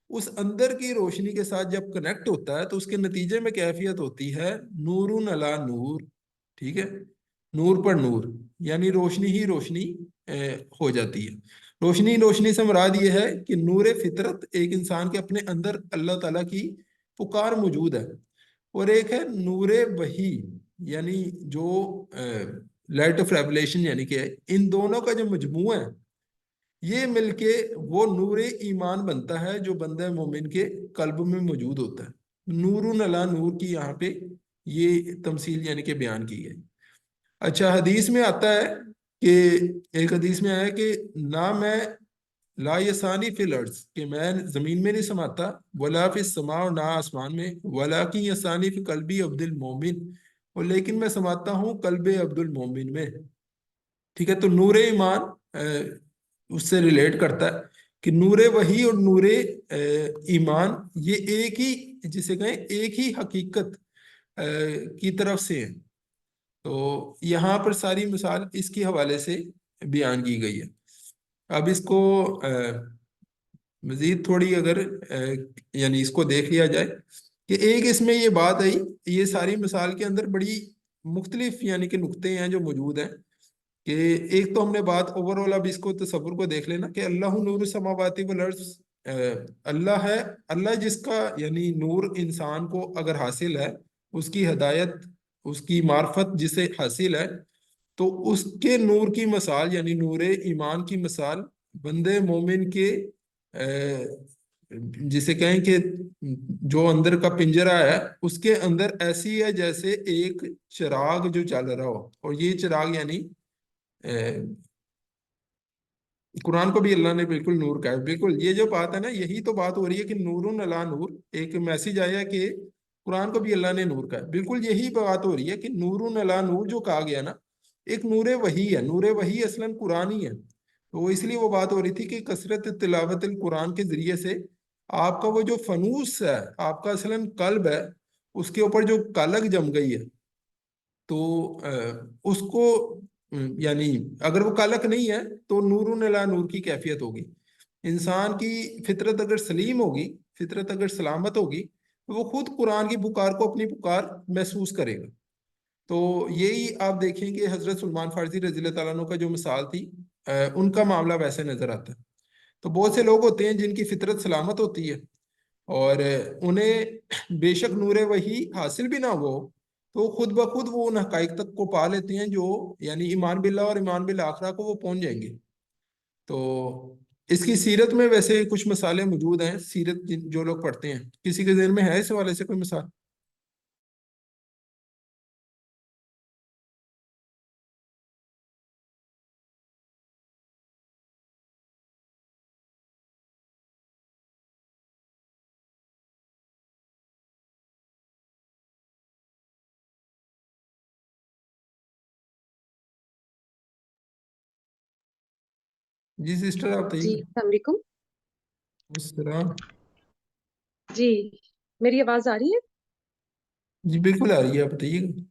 Speaker 1: اس اندر کی روشنی کے ساتھ جب کنیکٹ ہوتا ہے تو اس کے نتیجے میں کیفیت ہوتی ہے نور علی نور. ٹھیک ہے؟ نور پر نور، یعنی روشنی ہی روشنی ہو جاتی ہے. روشنی سے مراد یہ ہے کہ نور فطرت، ایک انسان کے اپنے اندر اللہ تعالیٰ کی پکار موجود ہے، اور ایک ہے نور وحی یعنی جو لائٹ آف ریولیشن، یعنی کہ ان دونوں کا جو مجموعہ ہے یہ مل کے وہ نور ایمان بنتا ہے جو بندہ مومن کے قلب میں موجود ہوتا ہے. نور علی نور کی یہاں پہ یہ تمثیل یعنی کہ بیان کی گئی. اچھا، حدیث میں آتا ہے کہ ایک حدیث میں آیا کہ نہ میں لا یسانی فی الارض، کہ میں زمین میں نہیں سماتا، ولا فی السماء، اور نہ آسمان میں، ولیکن یسانی فی قلبی عبد المومن، اور لیکن میں سماتا ہوں قلب عبد المومن میں. ٹھیک ہے؟ تو نور ایمان اس سے ریلیٹ کرتا ہے کہ نور وحی اور نور ایمان یہ ایک ہی، جسے کہیں ایک ہی حقیقت کی طرف سے ہیں. تو یہاں پر ساری مثال اس کے حوالے سے بیان کی گئی ہے. اب اس کو مزید تھوڑی اگر یعنی اس کو دیکھ لیا جائے کہ ایک اس میں یہ بات آئی، یہ ساری مثال کے اندر بڑی مختلف یعنی کہ نقطے ہیں جو موجود ہیں، کہ ایک تو ہم نے بات اوور آل، اب اس کو تصور کو دیکھ لینا کہ اللہ نور السماوات والارض، اللہ ہے، اللہ جس کا یعنی نور انسان کو اگر حاصل ہے، اس کی ہدایت، اس کی معرفت جسے حاصل ہے، تو اس کے نور کی مثال یعنی نور ایمان کی مثال بندے مومن کے جسے کہیں کہ جو اندر کا پنجرہ ہے اس کے اندر ایسی ہے جیسے ایک چراغ جو چل رہا ہو، اور یہ چراغ یعنی قرآن کو بھی اللہ نے بالکل نور کہا ہے. بالکل یہ جو بات ہے نا، یہی تو بات ہو رہی ہے کہ نور علی نور. ایک میسج آیا کہ قرآن کو بھی اللہ نے نور کہا ہے. بالکل یہی بات ہو رہی ہے کہ نور علی نور جو کہا گیا نا، ایک نور وحی ہے. نور وحی اصلاً قرآن ہی ہے. تو اس لیے وہ بات ہو رہی تھی کہ کثرت تلاوت القرآن کے ذریعے سے آپ کا وہ جو فنوس ہے، آپ کا اصلاً قلب ہے، اس کے اوپر جو کالک جم گئی ہے، تو اس کو یعنی اگر وہ کالک نہیں ہے تو نور علی نور کی کیفیت ہوگی. انسان کی فطرت اگر سلیم ہوگی، فطرت اگر سلامت ہوگی، تو وہ خود قرآن کی پکار کو اپنی پکار محسوس کرے گا. تو یہی آپ دیکھیں کہ حضرت سلمان فارسی رضی اللہ تعالیٰ عنہ کا جو مثال تھی، ان کا معاملہ ویسے نظر آتا ہے. تو بہت سے لوگ ہوتے ہیں جن کی فطرت سلامت ہوتی ہے اور انہیں بے شک نور وحی حاصل بھی نہ ہو، تو خود بخود وہ ان حقائق تک کو پا لیتے ہیں جو یعنی ایمان باللہ اور ایمان بالآخرہ کو وہ پہنچ جائیں گے. تو اس کی سیرت میں ویسے کچھ مثالیں موجود ہیں. سیرت جو لوگ پڑھتے ہیں، کسی کے ذہن میں ہے اس حوالے سے کوئی مثال؟ جی سسٹر آپ
Speaker 2: جی
Speaker 1: بتائیے.
Speaker 2: السلام علیکم.
Speaker 1: السلام.
Speaker 2: جی میری آواز آ رہی ہے؟
Speaker 1: جی بالکل آ رہی ہے، آپ بتائیے گا.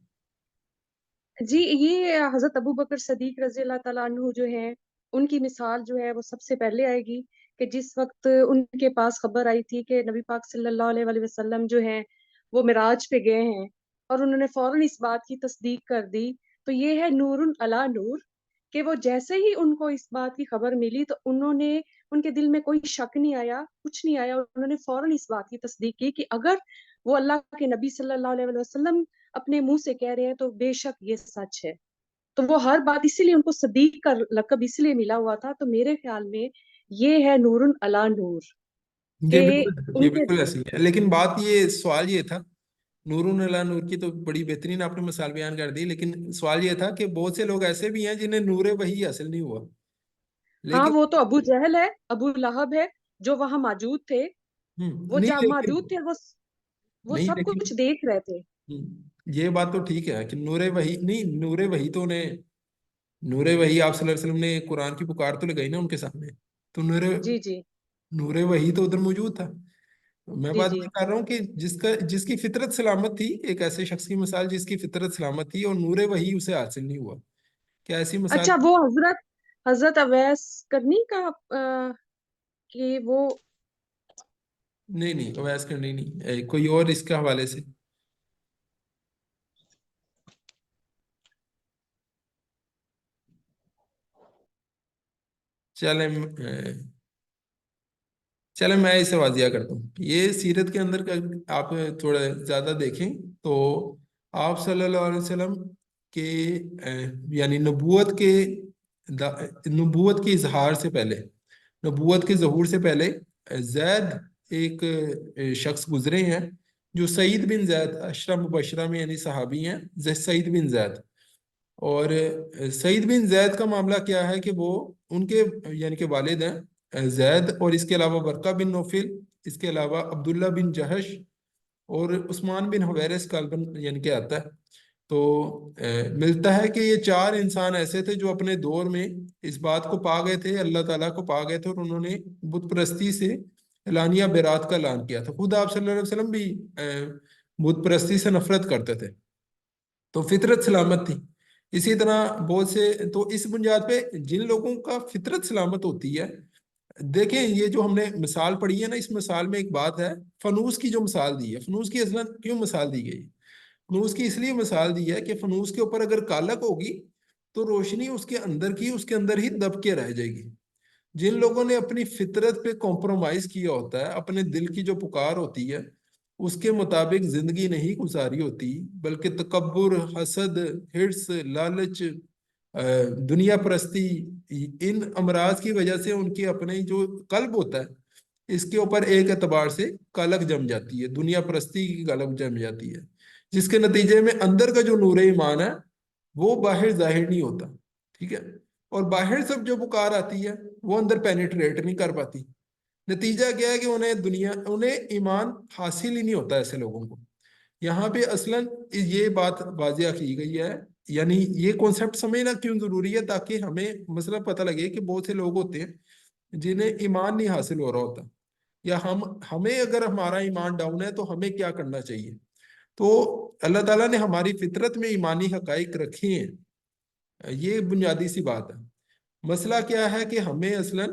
Speaker 2: جی یہ حضرت ابو بکر صدیق رضی اللہ تعالیٰ عنہ جو ہیں، ان کی مثال جو ہے وہ سب سے پہلے آئے گی کہ جس وقت ان کے پاس خبر آئی تھی کہ نبی پاک صلی اللہ علیہ وآلہ وسلم جو ہیں وہ معراج پہ گئے ہیں، اور انہوں نے فوراً اس بات کی تصدیق کر دی. تو یہ ہے نور علی نور، کہ وہ جیسے ہی ان کو اس بات کی خبر ملی تو ان کے دل میں کوئی شک نہیں آیا، کچھ نہیں آیا. انہوں نے فوراً اس بات کی تصدیق کی کہ اگر وہ اللہ کے نبی صلی اللہ علیہ وسلم اپنے منہ سے کہہ رہے ہیں تو بے شک یہ سچ ہے. تو وہ ہر بات اسی لیے ان کو صدیق کا لقب اس لیے ملا ہوا تھا. تو میرے خیال میں یہ ہے نور علی نور
Speaker 1: یہ
Speaker 2: کہ
Speaker 1: بالکل
Speaker 2: ان
Speaker 1: یہ
Speaker 2: کے
Speaker 1: بالکل ایسی ہے. لیکن بات یہ، سوال یہ تھا، نور علی نور کی تو بڑی بہترین آپ نے مثال بیان کر دی، لیکن سوال یہ تھا کہ بہت سے لوگ ایسے بھی ہیں جنہیں نور وحی حاصل نہیں ہوا.
Speaker 2: ہاں
Speaker 1: لیکن
Speaker 2: وہ تو ابو جہل ہے، ابو لہب ہے، جو وہاں موجود تھے. وہ
Speaker 1: نہیں،
Speaker 2: جب
Speaker 1: لیکن
Speaker 2: موجود تھے وہ
Speaker 1: نہیں
Speaker 2: سب
Speaker 1: لیکن
Speaker 2: کچھ دیکھ رہے تھے.
Speaker 1: یہ بات تو ٹھیک ہے کہ نور وحی نہیں، نور وحی تو نور وحی آپ صلی اللہ علیہ وسلم نے قرآن کی پکار تو لگائی نا ان کے سامنے. تو
Speaker 2: جی جی
Speaker 1: نور وحی تو ادھر موجود تھا. میں
Speaker 2: جی
Speaker 1: بات
Speaker 2: جی.
Speaker 1: یہ کر رہا ہوں کہ جس کی فطرت سلامت تھی، ایک ایسے شخص کی مثال جس کی فطرت سلامت تھی اور نور وحی اسے حاصل نہیں ہوا. کیا ایسی مثال؟
Speaker 2: اچھا وہ حضرت اویس کرنی کا کہ وہ
Speaker 1: نہیں نہیں، اویس کرنی نہیں، کوئی اور اس کے حوالے سے. چلیں میں اسے واضح کرتا ہوں. یہ سیرت کے اندر کا آپ تھوڑا زیادہ دیکھیں تو آپ صلی اللہ علیہ وسلم کے یعنی نبوت کے اظہار سے پہلے، نبوت کے ظہور سے پہلے زید ایک شخص گزرے ہیں جو سعید بن زید، عشرہ مبشرہ میں یعنی صحابی ہیں، سعید بن زید. اور سعید بن زید کا معاملہ کیا ہے کہ وہ ان کے یعنی کہ والد ہیں زید، اور اس کے علاوہ ورقہ بن نوفل، اس کے علاوہ عبداللہ بن جہش اور عثمان بن حویرث کالبن یعنی کہ آتا ہے. تو ملتا ہے کہ یہ چار انسان ایسے تھے جو اپنے دور میں اس بات کو پا گئے تھے، اللہ تعالیٰ کو پا گئے تھے، اور انہوں نے بت پرستی سے اعلانیہ بیرات کا اعلان کیا تھا. خود آپ صلی اللہ علیہ وسلم بھی بت پرستی سے نفرت کرتے تھے، تو فطرت سلامت تھی. اسی طرح بہت سے، تو اس بنیاد پہ جن لوگوں کا فطرت سلامت ہوتی ہے، دیکھیں یہ جو ہم نے مثال پڑھی ہے نا، اس مثال میں ایک بات ہے. فنوس کی جو مثال دی ہے، فنوس کی اصلاً کیوں مثال دی گئی؟ فنوس کی اس لیے مثال دی ہے کہ فنوس کے اوپر اگر کالک ہوگی تو روشنی اس کے اندر ہی دب کے رہ جائے گی. جن لوگوں نے اپنی فطرت پہ کمپرومائز کیا ہوتا ہے، اپنے دل کی جو پکار ہوتی ہے اس کے مطابق زندگی نہیں گزاری ہوتی، بلکہ تکبر، حسد، حرص، لالچ، دنیا پرستی، ان امراض کی وجہ سے ان کی اپنے جو قلب ہوتا ہے اس کے اوپر ایک اعتبار سے کالک جم جاتی ہے، دنیا پرستی کی کالک جم جاتی ہے، جس کے نتیجے میں اندر کا جو نور ایمان ہے وہ باہر ظاہر نہیں ہوتا. ٹھیک ہے. اور باہر سے جو پکار آتی ہے وہ اندر پینیٹریٹ نہیں کر پاتی. نتیجہ کیا ہے کہ انہیں ایمان حاصل ہی نہیں ہوتا ایسے لوگوں کو. یہاں پہ اصلاً یہ بات واضح کی گئی ہے، یعنی یہ کانسیپٹ سمجھنا کیوں ضروری ہے، تاکہ ہمیں مسئلہ پتہ لگے کہ بہت سے لوگ ہوتے ہیں جنہیں ایمان نہیں حاصل ہو رہا ہوتا، یا ہمیں اگر ہمارا ایمان ڈاؤن ہے تو ہمیں کیا کرنا چاہیے. تو اللہ تعالیٰ نے ہماری فطرت میں ایمانی حقائق رکھے ہیں، یہ بنیادی سی بات ہے. مسئلہ کیا ہے کہ ہمیں اصلاً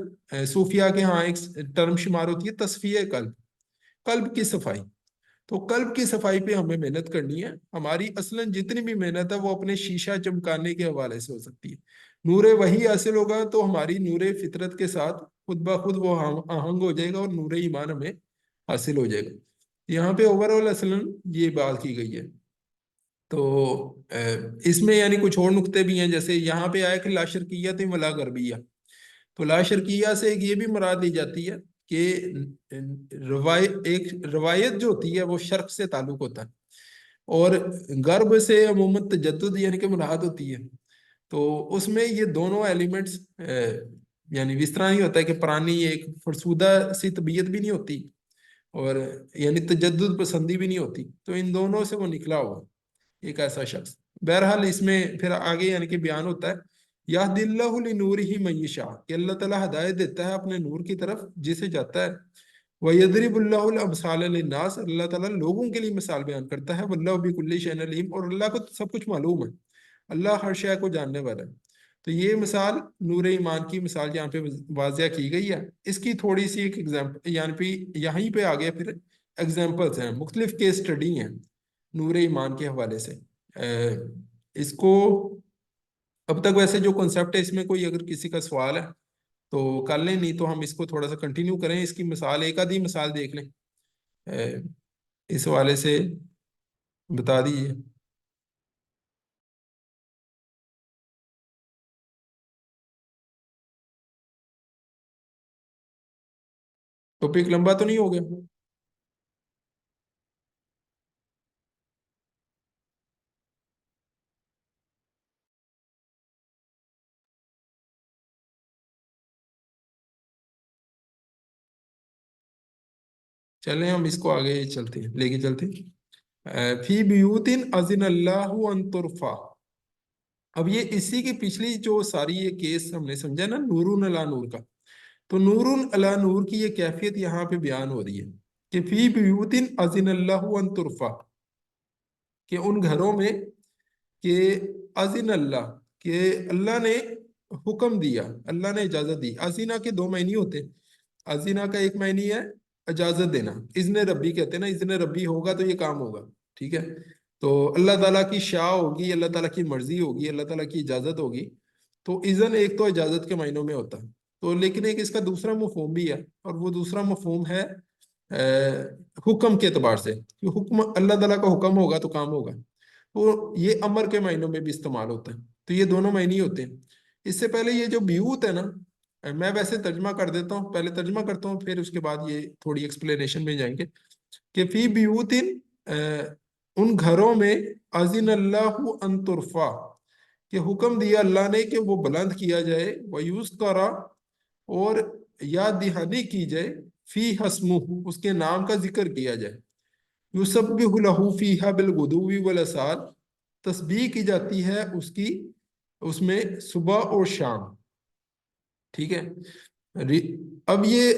Speaker 1: صوفیہ کے ہاں ایک ٹرم شمار ہوتی ہے تصفیہ قلب کی صفائی. تو قلب کی صفائی پہ ہمیں محنت کرنی ہے. ہماری اصلاً جتنی بھی محنت ہے وہ اپنے شیشہ چمکانے کے حوالے سے ہو سکتی ہے. نور وحی حاصل ہوگا تو ہماری نور فطرت کے ساتھ خود بخود وہ آہنگ ہو جائے گا اور نور ایمان ہمیں حاصل ہو جائے گا. یہاں پہ اوورآل اصلاً یہ بات کی گئی ہے. تو اس میں یعنی کچھ اور نقطے بھی ہیں، جیسے یہاں پہ آیا کہ لا شرکیت ولا غربیہ. تو لا شرکیہ سے ایک یہ بھی مراد لی جاتی ہے کہ ایک روایت جو ہوتی ہے وہ شرق سے تعلق ہوتا ہے، اور غرب سے عموماً تجدد یعنی کہ مراد ہوتی ہے. تو اس میں یہ دونوں ایلیمنٹس یعنی اس طرح نہیں ہوتا ہے کہ پرانی ایک فرسودہ سی طبیعت بھی نہیں ہوتی اور یعنی تجدد پسندی بھی نہیں ہوتی. تو ان دونوں سے وہ نکلا ہوا ایک ایسا شخص. بہرحال اس میں پھر آگے یعنی کہ بیان ہوتا ہے یہد اللہ لنورہ من یشاء، کہ اللہ تعالیٰ ہدایت دیتا ہے اپنے نور کی طرف جسے چاہتا ہے. وَيَضْرِبُ اللَّهُ الْأَمْثَالَ لِلنَّاسِ، اللہ تعالیٰ لوگوں کے لیے مثال بیان کرتا ہے. وَاللَّهُ بِكُلِّ شَيْءٍ عَلِيمٌ، اور اللہ کو سب کچھ معلوم ہے، اللہ ہر شے کو جاننے والا ہے. تو یہ مثال نور ایمان کی مثال یہاں پہ واضح کی گئی ہے. اس کی تھوڑی سی ایک ایگزامپل یعنی یہیں پہ آگے پھر ایگزامپلس ہیں، مختلف کیس اسٹڈی ہیں نور ایمان کے حوالے سے. اس کو اب تک ویسے جو کنسیپٹ ہے اس میں کوئی اگر کسی کا سوال ہے تو کر لیں، نہیں تو ہم اس کو تھوڑا سا کنٹینیو کریں. اس کی مثال ایک آدھی مثال دیکھ لیں اس حوالے سے بتا دیجیے. ٹاپک لمبا تو نہیں ہو گیا؟ چلیں ہم اس کو آگے چلتے ہیں، لے کے چلتے ہیں. فی بیوت اذن اللہ ان ترفع. اب یہ اسی کی پچھلی جو ساری یہ کیس ہم نے سمجھا نا نور علی نور کا، تو نور علی نور کی یہ کیفیت یہاں پہ بیان ہو رہی ہے کہ فی بیوت اذن اللہ ان ترفع، کہ ان گھروں میں کہ اذن اللہ، کہ اللہ نے حکم دیا، اللہ نے اجازت دی. ازینہ کے دو معنی ہوتے ہیں. ازینہ کا ایک معنی ہے اجازت دینا، اذن ربی کہتے ہیں نا، اذن ربی ہوگا تو یہ کام ہوگا، ٹھیک ہے. تو اللہ تعالیٰ کی شاء ہوگی، اللہ تعالیٰ کی مرضی ہوگی، اللہ تعالیٰ کی اجازت ہوگی. تو اذن ایک تو اجازت کے معنوں میں ہوتا ہے، تو لیکن ایک اس کا دوسرا مفہوم بھی ہے، اور وہ دوسرا مفہوم ہے حکم کے اعتبار سے، کہ حکم اللہ تعالیٰ کا حکم ہوگا تو کام ہوگا. تو یہ امر کے معنوں میں بھی استعمال ہوتا ہے. تو یہ دونوں معنی ہوتے ہیں. اس سے پہلے یہ جو بیوت ہے نا، میں ویسے ترجمہ کر دیتا ہوں، پہلے ترجمہ کرتا ہوں پھر اس کے بعد یہ تھوڑی ایکسپلینیشن میں جائیں گے. کہ فی بیوت ان گھروں میں اذن اللہ ان ترفع، کہ حکم دیا اللہ نے کہ وہ بلند کیا جائے، وَيُذْكَرَ، اور یاد دہانی کی جائے، فی اسمہ، اس کے نام کا ذکر کیا جائے. یسبح لہ فیہا بالغدو والآصال، تسبیح کی جاتی ہے اس میں صبح اور شام، ٹھیک ہے. اب یہ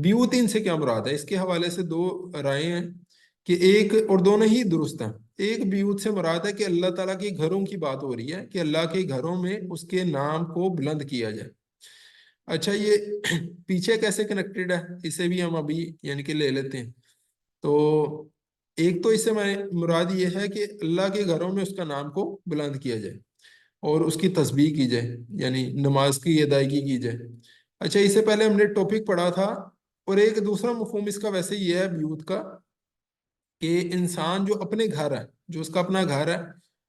Speaker 1: بیوتین سے کیا مراد ہے، اس کے حوالے سے دو رائے ہیں کہ ایک اور دونوں ہی درست ہیں. ایک بیوت سے مراد ہے کہ اللہ تعالیٰ کے گھروں کی بات ہو رہی ہے، کہ اللہ کے گھروں میں اس کے نام کو بلند کیا جائے. اچھا یہ پیچھے کیسے کنیکٹڈ ہے، اسے بھی ہم ابھی یعنی کہ لے لیتے ہیں. تو ایک تو اس سے مراد یہ ہے کہ اللہ کے گھروں میں اس کا نام کو بلند کیا جائے اور اس کی تسبیح کی جائے، یعنی نماز کی ادائیگی کی جائے. اچھا اس سے پہلے ہم نے ٹاپک پڑھا تھا، اور ایک دوسرا مفہوم اس کا ویسے یہ ہے بیوت کا، کہ انسان جو اپنے گھر ہے، جو اس کا اپنا گھر ہے،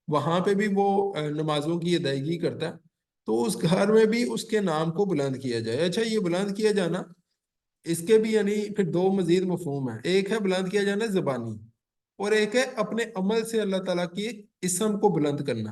Speaker 1: وہاں پہ بھی وہ نمازوں کی ادائیگی کرتا ہے، تو اس گھر میں بھی اس کے نام کو بلند کیا جائے. اچھا یہ بلند کیا جانا، اس کے بھی یعنی پھر دو مزید مفہوم ہیں. ایک ہے بلند کیا جانا زبانی، اور ایک ہے اپنے عمل سے اللہ تعالیٰ کی اسم کو بلند کرنا.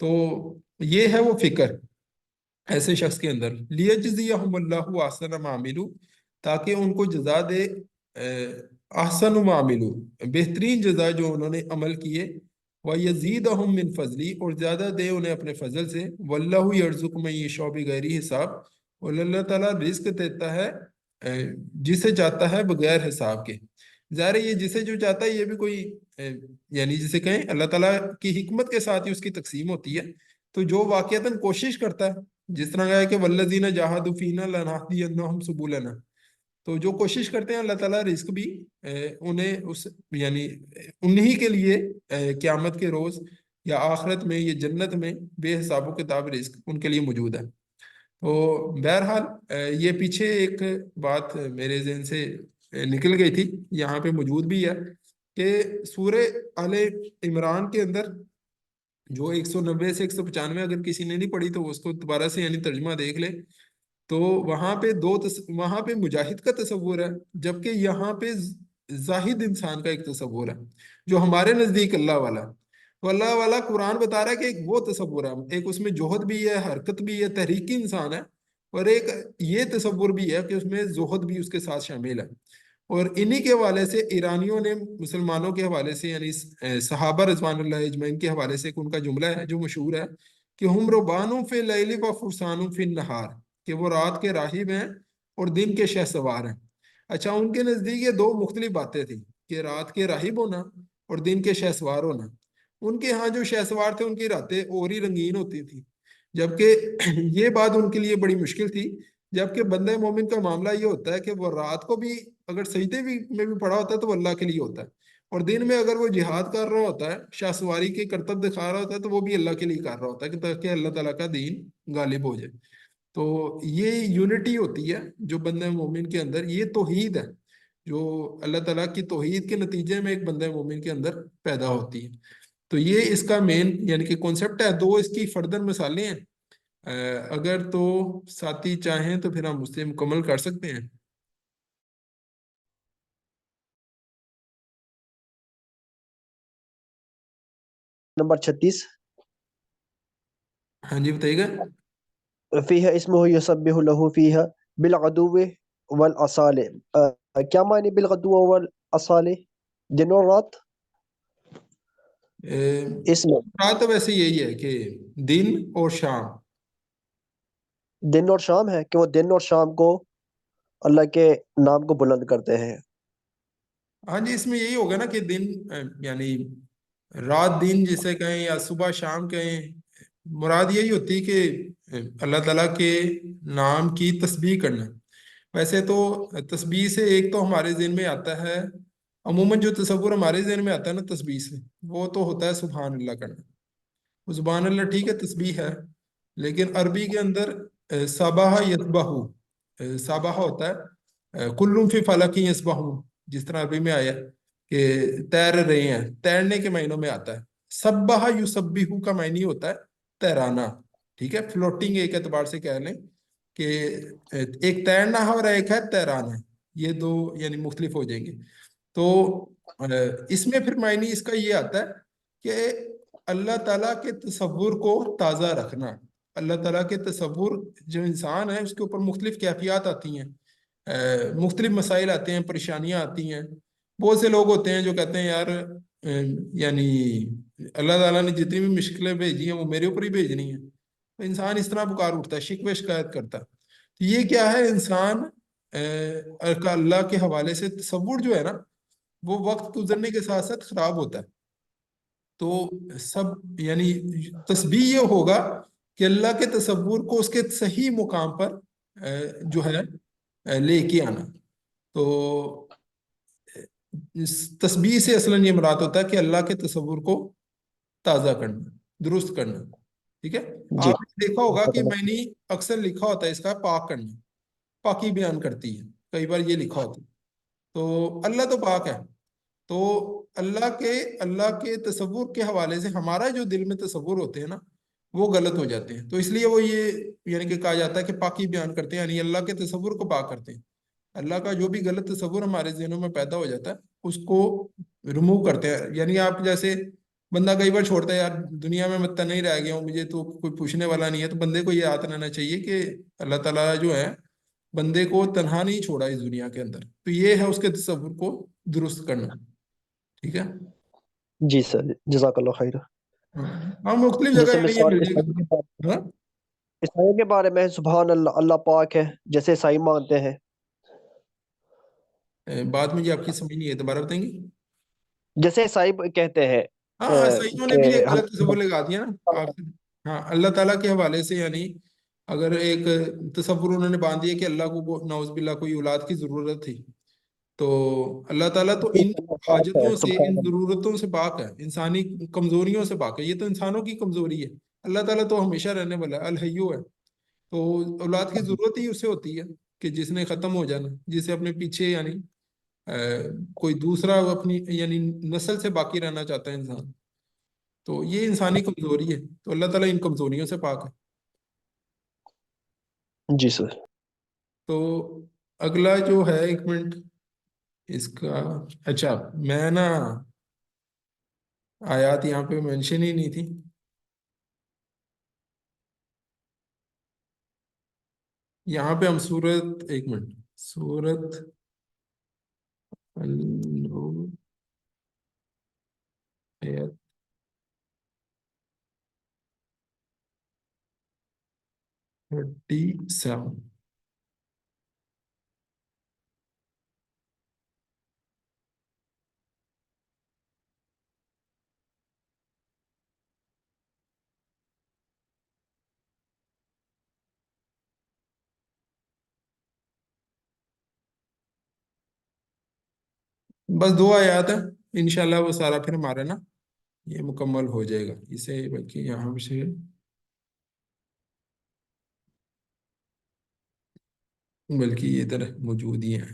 Speaker 1: تو یہ ہے وہ فکر ایسے شخص کے اندر، لیجزیہم اللہ احسن ما عملوا، تاکہ ان کو جزا دے احسن ما عملوا، بہترین جزا جو انہوں نے عمل کیے، وَيَزِيدَهُم مِّن فضلی، اور زیادہ دے انہیں اپنے فضل سے، وَاللَّهُ يَرْزُقُ مَن يَشَاءُ بِغَيْرِ حساب، اور اللہ تعالیٰ رزق دیتا ہے جسے چاہتا ہے بغیر حساب کے۔ ظاہر ہے یہ جسے جو چاہتا ہے یہ بھی کوئی یعنی جسے کہیں اللہ تعالیٰ کی حکمت کے ساتھ ہی اس کی تقسیم ہوتی ہے، تو جو واقعتاً کوشش کرتا ہے، جس طرح ہے کہ والذین جاہدوا فینا لنہدینہم سبلنا، تو جو کوشش کرتے ہیں اللہ تعالیٰ رزق بھی انہیں اس یعنی انہی کے لیے قیامت کے روز یا آخرت میں یا جنت میں بے حساب و کتاب رزق ان کے لیے موجود ہے۔ تو بہرحال یہ پیچھے ایک بات میرے ذہن سے نکل گئی تھی، یہاں پہ موجود بھی ہے کہ سورہ آل عمران کے اندر جو 190 سے 195 اگر کسی نے نہیں پڑھی تو اس کو دوبارہ سے یعنی ترجمہ دیکھ لے، تو وہاں پہ وہاں پہ مجاہد کا تصور ہے، جبکہ یہاں پہ زاہد انسان کا ایک تصور ہے جو ہمارے نزدیک اللہ والا ہے۔ تو اللہ والا قرآن بتا رہا ہے کہ ایک وہ تصور ہے، ایک اس میں جوہد بھی ہے، حرکت بھی ہے، تحریکی انسان ہے، اور ایک یہ تصور بھی ہے کہ اس میں زہد بھی اس کے ساتھ شامل ہے۔ اور انہی کے حوالے سے ایرانیوں نے مسلمانوں کے حوالے سے یعنی صحابہ رضوان اللہ اجمعین کے حوالے سے ان کا جملہ ہے جو مشہور ہے کہ ہم ربانوں فی اللیل و فرسانوں فی النہار، کہ وہ رات کے راہب ہیں اور دن کے شہ سوار ہیں۔ اچھا، ان کے نزدیک یہ دو مختلف باتیں تھیں کہ رات کے راہب ہونا اور دن کے شہ سوار ہونا۔ ان کے ہاں جو شہ سوار تھے ان کی راتیں اور ہی رنگین ہوتی تھیں، جبکہ یہ بات ان کے لیے بڑی مشکل تھی، جبکہ بندہ مومن کا معاملہ یہ ہوتا ہے کہ وہ رات کو بھی اگر سجدے میں بھی پڑا ہوتا ہے تو وہ اللہ کے لیے ہوتا ہے، اور دن میں اگر وہ جہاد کر رہا ہوتا ہے، شاہ سواری کے کرتب دکھا رہا ہوتا ہے، تو وہ بھی اللہ کے لیے کر رہا ہوتا ہے کہ تاکہ اللہ تعالیٰ کا دین غالب ہو جائے۔ تو یہ یونٹی ہوتی ہے جو بندہ مومن کے اندر، یہ توحید ہے جو اللہ تعالیٰ کی توحید کے نتیجے میں ایک بندہ مومن کے اندر پیدا ہوتی ہے۔ تو یہ اس کا مین یعنی کہ کانسیپٹ ہے۔ دو اس کی فردر مثالیں ہیں، اگر تو ساتھی چاہیں تو پھر ہم اس سے مکمل کر سکتے ہیں۔
Speaker 7: نمبر 36
Speaker 1: ہاں جی بتائیے گا۔
Speaker 7: فیہا اسمہ یسبح لہ فیہا بالغدو والآصال، کیا معنی بالغدو والآصال؟ دن اور رات؟ اس میں
Speaker 1: رات تو ویسے یہی ہے کہ دن اور شام،
Speaker 7: دن اور شام ہے کہ وہ دن اور شام کو اللہ کے نام کو بلند کرتے ہیں۔
Speaker 1: ہاں جی اس میں یہی ہوگا نا کہ دن یعنی رات دن جسے کہیں یا صبح شام کہیں، مراد یہی ہوتی کہ اللہ تعالیٰ کے نام کی تسبیح کرنا۔ ویسے تو تسبیح سے ایک تو ہمارے ذہن میں آتا ہے، عموماً جو تصور ہمارے ذہن میں آتا ہے نا تسبیح سے، وہ تو ہوتا ہے سبحان اللہ کرنا۔ وہ سبحان اللہ ٹھیک ہے تسبیح ہے، لیکن عربی کے اندر سبح یسبح، سبح ہوتا ہے کلٌ فی فلک یسبح، جس طرح عربی میں آیا کہ تیر رہے ہیں، تیرنے کے معنوں میں آتا ہے۔ سبح یسبح کا معنی ہوتا ہے تیرانا، ٹھیک ہے، فلوٹنگ ایک اعتبار سے کہہ لیں کہ ایک تیرنا ہے اور ایک ہے تیرانا، یہ دو یعنی مختلف ہو جائیں گے۔ تو اس میں پھر معنی اس کا یہ آتا ہے کہ اللہ تعالیٰ کے تصور کو تازہ رکھنا۔ اللہ تعالیٰ کے تصور جو انسان ہے اس کے اوپر مختلف کیفیات آتی ہیں، مختلف مسائل آتے ہیں، پریشانیاں آتی ہیں۔ بہت سے لوگ ہوتے ہیں جو کہتے ہیں یار یعنی اللہ تعالیٰ نے جتنی بھی مشکلیں بھیجی ہیں وہ میرے اوپر ہی بھیجنی ہیں، تو انسان اس طرح پکار اٹھتا ہے، شکوے شکایت کرتا ہے۔ تو یہ کیا ہے، انسان کا اللہ کے حوالے سے تصور جو ہے نا وہ وقت گزرنے کے ساتھ ساتھ خراب ہوتا ہے۔ تو سب یعنی تسبیح یہ ہوگا کہ اللہ کے تصور کو اس کے صحیح مقام پر جو ہے لے کے آنا۔ تو اس تسبیح سے اصلاً یہ مراد ہوتا ہے کہ اللہ کے تصور کو تازہ کرنا، درست کرنا، ٹھیک ہے۔
Speaker 7: جی
Speaker 1: آپ نے دیکھا ہوگا کہ میں نے اکثر لکھا ہوتا ہے اس کا پاک کرنا، پاکی بیان کرتی ہے، کئی بار یہ لکھا ہوتا ہے۔ تو اللہ تو پاک ہے، تو اللہ کے تصور کے حوالے سے ہمارا جو دل میں تصور ہوتے ہیں نا وہ غلط ہو جاتے ہیں۔ تو اس لیے وہ یہ یعنی کہ کہا جاتا ہے کہ پاکی بیان کرتے ہیں، یعنی اللہ کے تصور کو پاک کرتے ہیں۔ اللہ کا جو بھی غلط تصور ہمارے ذہنوں میں پیدا ہو جاتا ہے اس کو ریموو کرتے ہیں۔ یعنی آپ جیسے بندہ کئی بار چھوڑتا ہے، یار دنیا میں مت نہیں رہ گیا ہوں، مجھے تو کوئی پوچھنے والا نہیں ہے. تو بندے کو یہ یاد رہنا چاہیے کہ اللہ تعالیٰ جو ہے بندے کو تنہا نہیں چھوڑا اس دنیا کے اندر. تو یہ ہے اس کے تصور کو درست کرنا. ٹھیک ہے.
Speaker 7: جی سر، جزاک اللہ خیر.
Speaker 1: ہاں مختلف جگہ
Speaker 7: جیسے
Speaker 1: یعنی یہ
Speaker 7: مثال
Speaker 1: مل جائے گا. ہاں
Speaker 7: عیسائیوں کے بارے میں سبحان اللہ، اللہ پاک ہے، جیسے عیسائی مانتے ہیں.
Speaker 1: بات مجھے آپ کی سمجھ نہیں ہے، دوبارہ بتائیں گے.
Speaker 7: جیسے عیسائی کہتے ہیں
Speaker 1: ہاں عیسائیوں نے
Speaker 7: کہ
Speaker 1: بھی ایک غلط
Speaker 7: ہم
Speaker 1: تصور لگا دیا نا آپ. ہاں اللہ تعالیٰ کے حوالے سے یعنی اگر ایک تصور انہوں نے باندھ دیا کہ اللہ کو نعوذ باللہ کوئی اولاد کی ضرورت تھی، تو اللہ تعالیٰ تو ان
Speaker 7: اللہ پاک ہے،
Speaker 1: حاجتوں سے،
Speaker 7: سبحان
Speaker 1: ان
Speaker 7: اللہ.
Speaker 1: ضرورتوں سے پاک ہے، انسانی کمزوریوں سے پاک ہے. یہ تو انسانوں کی کمزوری ہے. اللہ تعالیٰ تو ہمیشہ رہنے والا ہے، الحیو ہے. تو اولاد کی ضرورت ہی اسے ہوتی ہے کہ جس نے ختم ہو جانا، جسے اپنے پیچھے یعنی کوئی دوسرا اپنی یعنی نسل سے باقی رہنا چاہتا ہے انسان. تو یہ انسانی کمزوری ہے، تو اللہ تعالیٰ ان کمزوریوں سے پاک ہے.
Speaker 7: جی سر.
Speaker 1: تو اگلا جو ہے، ایک منٹ اس کا، اچھا میں نا آیات یہاں پہ مینشن ہی نہیں تھی. یہاں پہ ہم سورت، ایک منٹ، سورت النور آیت 37. بس 2 آیات ہیں، انشاءاللہ وہ سارا پھر ہمارا نا یہ مکمل ہو جائے گا. اسے بلکہ یہاں سے بلکہ یہ ادھر موجود ہی ہیں.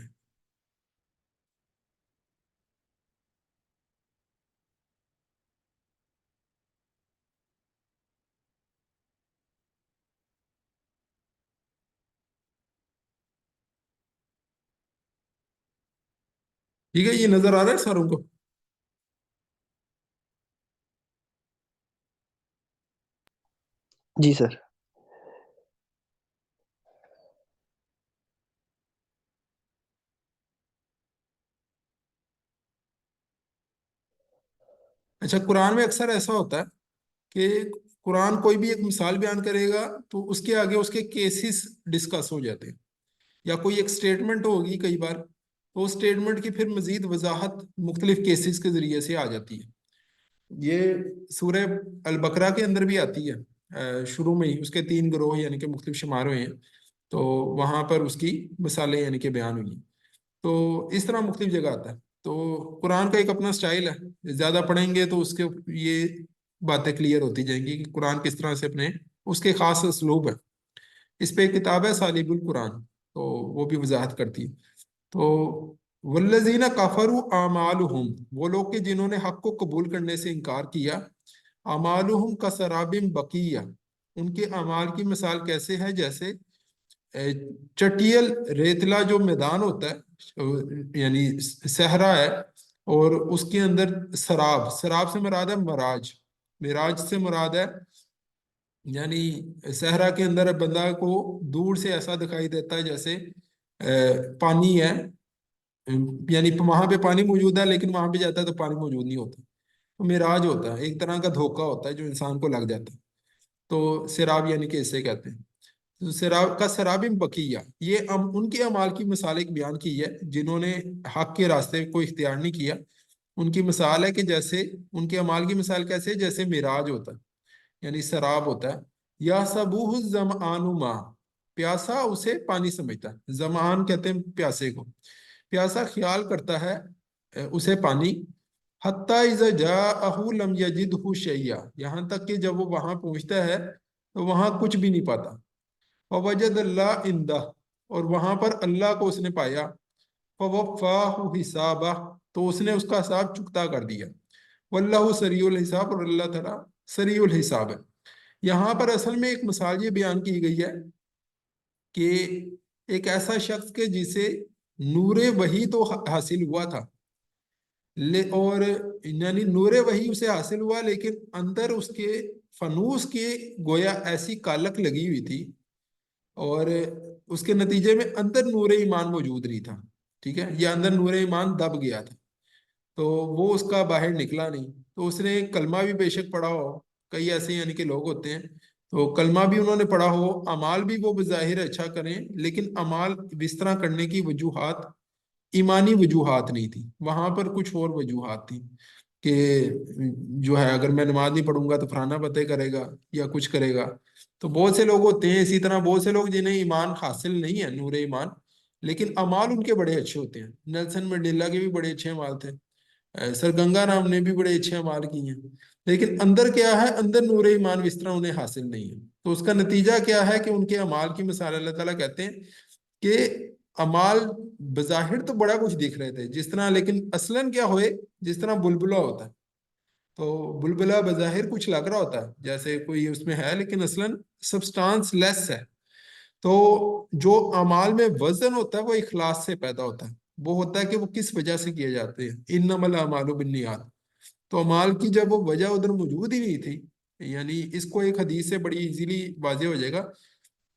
Speaker 1: ٹھیک ہے، یہ نظر آ رہا ہے ساروں کو.
Speaker 7: جی سر.
Speaker 1: اچھا قرآن میں اکثر ایسا ہوتا ہے کہ قرآن کوئی بھی ایک مثال بیان کرے گا تو اس کے آگے اس کے کیسز ڈسکس ہو جاتے ہیں، یا کوئی ایک سٹیٹمنٹ ہوگی کئی بار، تو اس سٹیٹمنٹ کی پھر مزید وضاحت مختلف کیسز کے ذریعے سے آ جاتی ہے. یہ سورہ البقرہ کے اندر بھی آتی ہے، شروع میں ہی اس کے 3 گروہ یعنی کہ مختلف شمار ہوئے ہیں، تو وہاں پر اس کی مثالیں یعنی کہ بیان ہوئی ہیں. تو اس طرح مختلف جگہ آتا ہے. تو قرآن کا ایک اپنا سٹائل ہے، زیادہ پڑھیں گے تو اس کے یہ باتیں کلیئر ہوتی جائیں گی کہ قرآن کس طرح سے اپنے اس کے خاص اسلوب ہے. اس پہ ایک کتاب ہے سالیب القرآن، تو وہ بھی وضاحت کرتی ہے. تو والذین کفروا اعمالہم، وہ لوگ کہ جنہوں نے حق کو قبول کرنے سے انکار کیا، اعمالہم کسراب بقیہ، ان کے اعمال کی مثال کیسے ہے، جیسے چٹیل ریتلا جو میدان ہوتا ہے یعنی صحرا ہے، اور اس کے اندر سراب، سراب سے مراد ہے مراج، مراج سے مراد ہے یعنی صحرا کے اندر بندہ کو دور سے ایسا دکھائی دیتا ہے جیسے پانی ہے، یعنی وہاں پہ پانی موجود ہے لیکن وہاں پہ جاتا ہے تو پانی موجود نہیں ہوتا. تو مراج ہوتا ہے، ایک طرح کا دھوکہ ہوتا ہے جو انسان کو لگ جاتا ہے. تو سراب یعنی کہ اسے کہتے ہیں. تو سراب کا سراب بقیہ، یہ ان کے اعمال کی مثال ایک بیان کی ہے جنہوں نے حق کے راستے کو اختیار نہیں کیا. ان کی مثال ہے کہ جیسے ان کے اعمال کی مثال کیسے ہے، جیسے مراج ہوتا ہے یعنی سراب ہوتا ہے. یا سبوہ الظمآن ماء، پیاسا اسے پانی سمجھتا ہے، زمان کہتے ہیں پیاسے کو، پیاسا خیال کرتا ہے اسے پانی. حتی اذا جاءہ لم یجدہ شیئا، یہاں تک کہ جب وہ وہاں پہنچتا ہے تو وہاں کچھ بھی نہیں پاتا. فوجد اللہ عندہ، اور وہاں پر اللہ کو اس نے پایا. فوفاہ حسابہ، تو اس نے اس کا حساب چکتا کر دیا. واللہ سریع الحساب، اور اللہ تعالیٰ سریع الحساب ہے. یہاں پر اصل میں ایک مثال یہ بیان کی گئی ہے کہ ایک ایسا شخص کے جسے نور وحی تو حاصل ہوا تھا، اور یعنی نور وحی اسے حاصل ہوا، لیکن اندر اس کے فنوس کی گویا ایسی کالک لگی ہوئی تھی، اور اس کے نتیجے میں اندر نور ایمان موجود نہیں تھا، ٹھیک ہے، یا اندر نور ایمان دب گیا تھا، تو وہ اس کا باہر نکلا نہیں، تو اس نے کلمہ بھی بے شک پڑھا ہو، کئی ایسے یعنی کہ لوگ ہوتے ہیں تو کلمہ بھی انہوں نے پڑھا ہو، اعمال بھی وہ بظاہر اچھا کریں، لیکن اعمال اس طرح کرنے کی وجوہات ایمانی وجوہات نہیں تھی، وہاں پر کچھ اور وجوہات تھیں کہ جو ہے اگر میں نماز نہیں پڑھوں گا تو فلانا پتہ کرے گا یا کچھ کرے گا. تو بہت سے لوگ ہوتے ہیں اسی طرح، بہت سے لوگ جنہیں ایمان حاصل نہیں ہے، نور ایمان، لیکن اعمال ان کے بڑے اچھے ہوتے ہیں. نیلسن منڈیلا کے بھی بڑے اچھے اعمال تھے، سر گنگا رام نے بھی بڑے اچھے اعمال کیے ہیں، لیکن اندر کیا ہے، اندر نور ایمان اس طرح انہیں حاصل نہیں ہے. تو اس کا نتیجہ کیا ہے کہ ان کے اعمال کی مثال اللہ تعالیٰ کہتے ہیں کہ اعمال بظاہر تو بڑا کچھ دکھ رہے تھے جس طرح، لیکن اصلاً کیا ہوئے، جس طرح بلبلا ہوتا ہے، تو بلبلا بظاہر کچھ لگ رہا ہوتا ہے جیسے کوئی اس میں ہے، لیکن اصلاً سبسٹانس لیس ہے. تو جو اعمال میں وزن ہوتا ہے وہ اخلاص سے پیدا ہوتا ہے، وہ ہوتا ہے کہ وہ کس وجہ سے کیے جاتے ہیں، انما الاعمال بالنیات. تو اعمال کی جب وہ وجہ ادھر موجود ہی نہیں تھی، یعنی اس کو ایک حدیث سے بڑی ایزیلی واضح ہو جائے گا.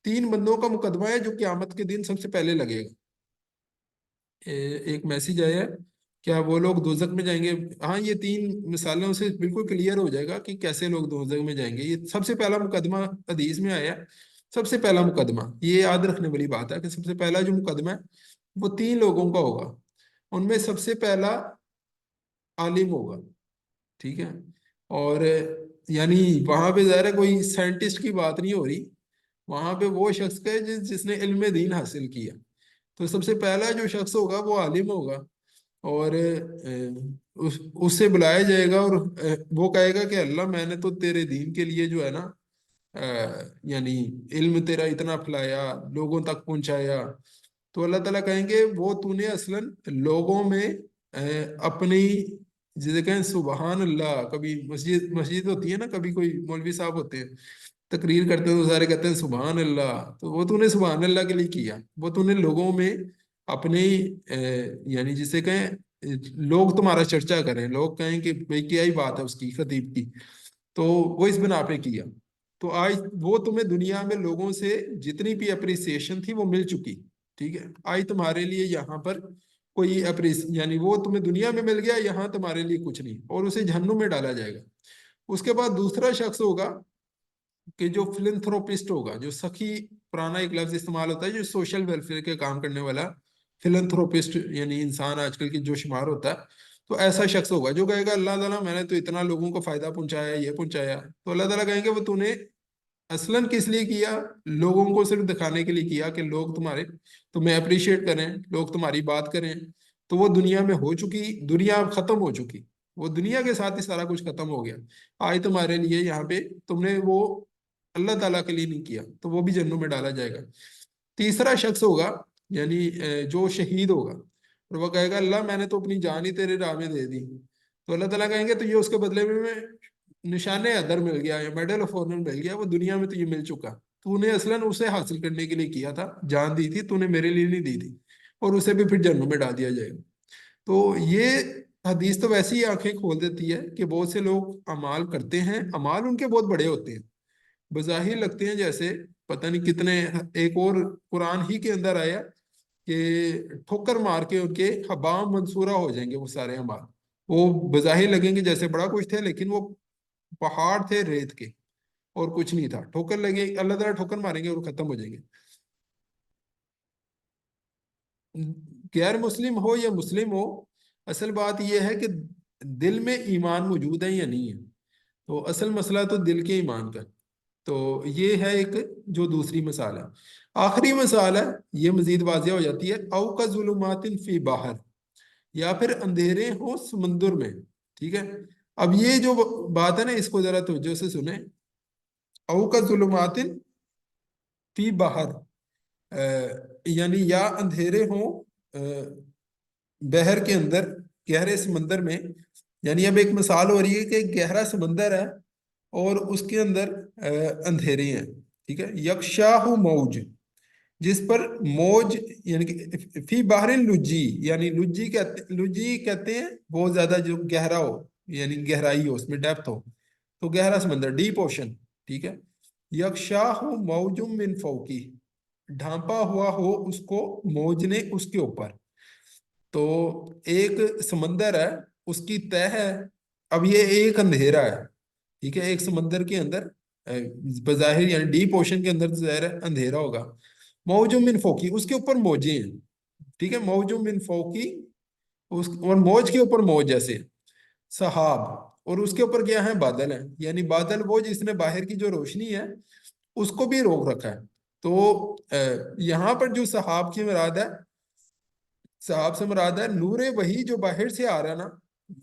Speaker 1: 3 بندوں کا مقدمہ ہے جو قیامت کے دن سب سے پہلے لگے گا. ایک میسیج آیا ہے، کیا وہ لوگ دوزخ میں جائیں گے؟ ہاں، یہ 3 مثالوں سے بالکل کلیئر ہو جائے گا کہ کیسے لوگ دوزخ میں جائیں گے. یہ سب سے پہلا مقدمہ حدیث میں آیا ہے، سب سے پہلا مقدمہ، یہ یاد رکھنے والی بات ہے کہ سب سے پہلا جو مقدمہ ہے وہ 3 لوگوں کا ہوگا. ان میں سب سے پہلا عالم ہوگا، ٹھیک ہے، اور یعنی وہاں پہ ظاہر ہے کوئی سائنٹسٹ کی بات نہیں ہو رہی، وہاں پہ وہ شخص کا جس نے علم دین حاصل کیا. تو سب سے پہلا جو شخص ہوگا وہ عالم ہوگا، اور اس سے بلایا جائے گا، اور وہ کہے گا کہ اللہ میں نے تو تیرے دین کے لیے جو ہے نا یعنی علم تیرا اتنا پھیلایا، لوگوں تک پہنچایا. تو اللہ تعالیٰ کہیں گے وہ تو نے اصلاً لوگوں میں اپنی، جسے کہیں سبحان اللہ، کبھی مسجد ہوتی ہے نا، کبھی کوئی مولوی صاحب ہوتے ہیں تقریر کرتے ہیں تو سارے کہتے ہیں سبحان اللہ، تو وہ تو نے سبحان اللہ کے لیے کیا، وہ تو نے لوگوں میں اپنے یعنی جسے کہیں لوگ تمہارا چرچا کریں، لوگ کہیں کہ بھئی کیا ہی بات ہے اس کی، خطیب کی، تو وہ اس بنا پہ کیا. تو آج وہ تمہیں دنیا میں لوگوں سے جتنی بھی اپریسیشن تھی وہ مل چکی، ٹھیک ہے، آج تمہارے لیے یہاں پر کوئی یعنی وہ تمہیں دنیا میں مل گیا، یہاں تمہارے لیے کچھ نہیں، اور اسے جہنم میں ڈالا جائے گا. اس کے بعد دوسرا شخص ہوگا کہ جو فلنتھروپسٹ ہوگا، جو سخی، پرانا ایک لفظ استعمال ہوتا ہے جو سوشل ویلفیئر کے کام کرنے والا، فلنتھروپسٹ یعنی انسان آج کل کی جو شمار ہوتا ہے. تو ایسا شخص ہوگا جو کہے گا اللہ تعالیٰ میں نے تو اتنا لوگوں کو فائدہ پہنچایا، یہ پہنچایا. تو اللہ تعالیٰ کہیں گے وہ تو نے اصلاً کس لیے کیا، لوگوں کو صرف دکھانے کے لیے کیا کہ لوگ تمہیں اپریشیٹ کریں، لوگ تمہاری بات کریں. تو وہ دنیا میں ہو چکی، دنیا ختم ہو چکی، وہ دنیا کے ساتھ ہی سارا کچھ ختم ہو گیا. آج تمہارے لیے یہاں پہ تم نے وہ اللہ تعالیٰ کے لیے نہیں کیا، تو وہ بھی جہنم میں ڈالا جائے گا. تیسرا شخص ہوگا یعنی جو شہید ہوگا، اور وہ کہے گا اللہ میں نے تو اپنی جان ہی تیرے راہ میں دے دی. تو اللہ تعالیٰ کہیں گے تو یہ اس کے بدلے میں نشان ادر مل گیا، یا میڈل آف آنر مل گیا، وہ دنیا میں تو یہ مل چکا. تو نے اصلاً اسے حاصل کرنے کے لیے کیا تھا، جان دی تھی تو نے، میرے لیے نہیں دی تھی، اور اسے بھی پھر جہنم میں ڈال دیا جائے گا. تو یہ حدیث تو ویسے ہی آنکھیں کھول دیتی ہے کہ بہت سے لوگ اعمال کرتے ہیں، اعمال ان کے بہت بڑے ہوتے ہیں، بظاہر لگتے ہیں جیسے پتہ نہیں کتنے. ایک اور قرآن ہی کے اندر آیا کہ ٹھوکر مار کے ان کے حباء منصورہ ہو جائیں گے وہ سارے اعمال، وہ بظاہر لگیں گے جیسے بڑا کچھ تھے، لیکن وہ پہاڑ تھے ریت کے اور کچھ نہیں تھا. ٹھوکر لگے، اللہ تعالیٰ ٹھوکر ماریں گے اور ختم ہو جائیں گے. غیر مسلم ہو یا مسلم ہو، اصل بات یہ ہے کہ دل میں ایمان موجود ہے یا نہیں ہے. تو اصل مسئلہ تو دل کے ایمان کا. تو یہ ہے ایک جو دوسری مثال ہے. آخری مثال ہے، یہ مزید واضح ہو جاتی ہے، او کا ظلمات فی باہر، یا پھر اندھیرے ہوں سمندر میں، ٹھیک ہے. اب یہ جو بات ہے نا اس کو ذرا توجہ سے سنیں. او کا ظلمات فی باہر، یعنی یا اندھیرے ہوں بحر کے اندر، گہرے سمندر میں. یعنی اب ایک مثال ہو رہی ہے کہ گہرا سمندر ہے اور اس کے اندر اندھیرے ہیں، ٹھیک ہے. یکشاہ موج، جس پر موج یعنی کہ فی بحر لجی، یعنی لجی کہتے ہیں بہت زیادہ جو گہرا ہو، یعنی گہرائی ہو، اس میں ڈیپتھ ہو، تو گہرا سمندر، ڈیپ اوشن، ٹھیک ہے. یکشاہ موج من فوقی، ڈھانپا ہوا ہو اس کو موج نے اس کے اوپر. تو ایک سمندر ہے، اس کی تہ ہے، اب یہ ایک اندھیرا ہے، ٹھیک ہے. ایک سمندر کے اندر بظاہر یعنی ڈیپ اوشن کے اندر ظاہر ہے اندھیرا ہوگا. موج من فوقی، اس کے اوپر موجیں ہیں، ٹھیک ہے. موج من فوقی، اور موج کے اوپر موج جیسے سحاب، اور اس کے اوپر کیا ہے؟ بادل ہیں، یعنی بادل وہ جس نے باہر کی جو روشنی ہے اس کو بھی روک رکھا ہے. تو یہاں پر جو سحاب کی مراد ہے، صحاب سے مراد ہے نور وہی جو باہر سے آ رہا ہے نا،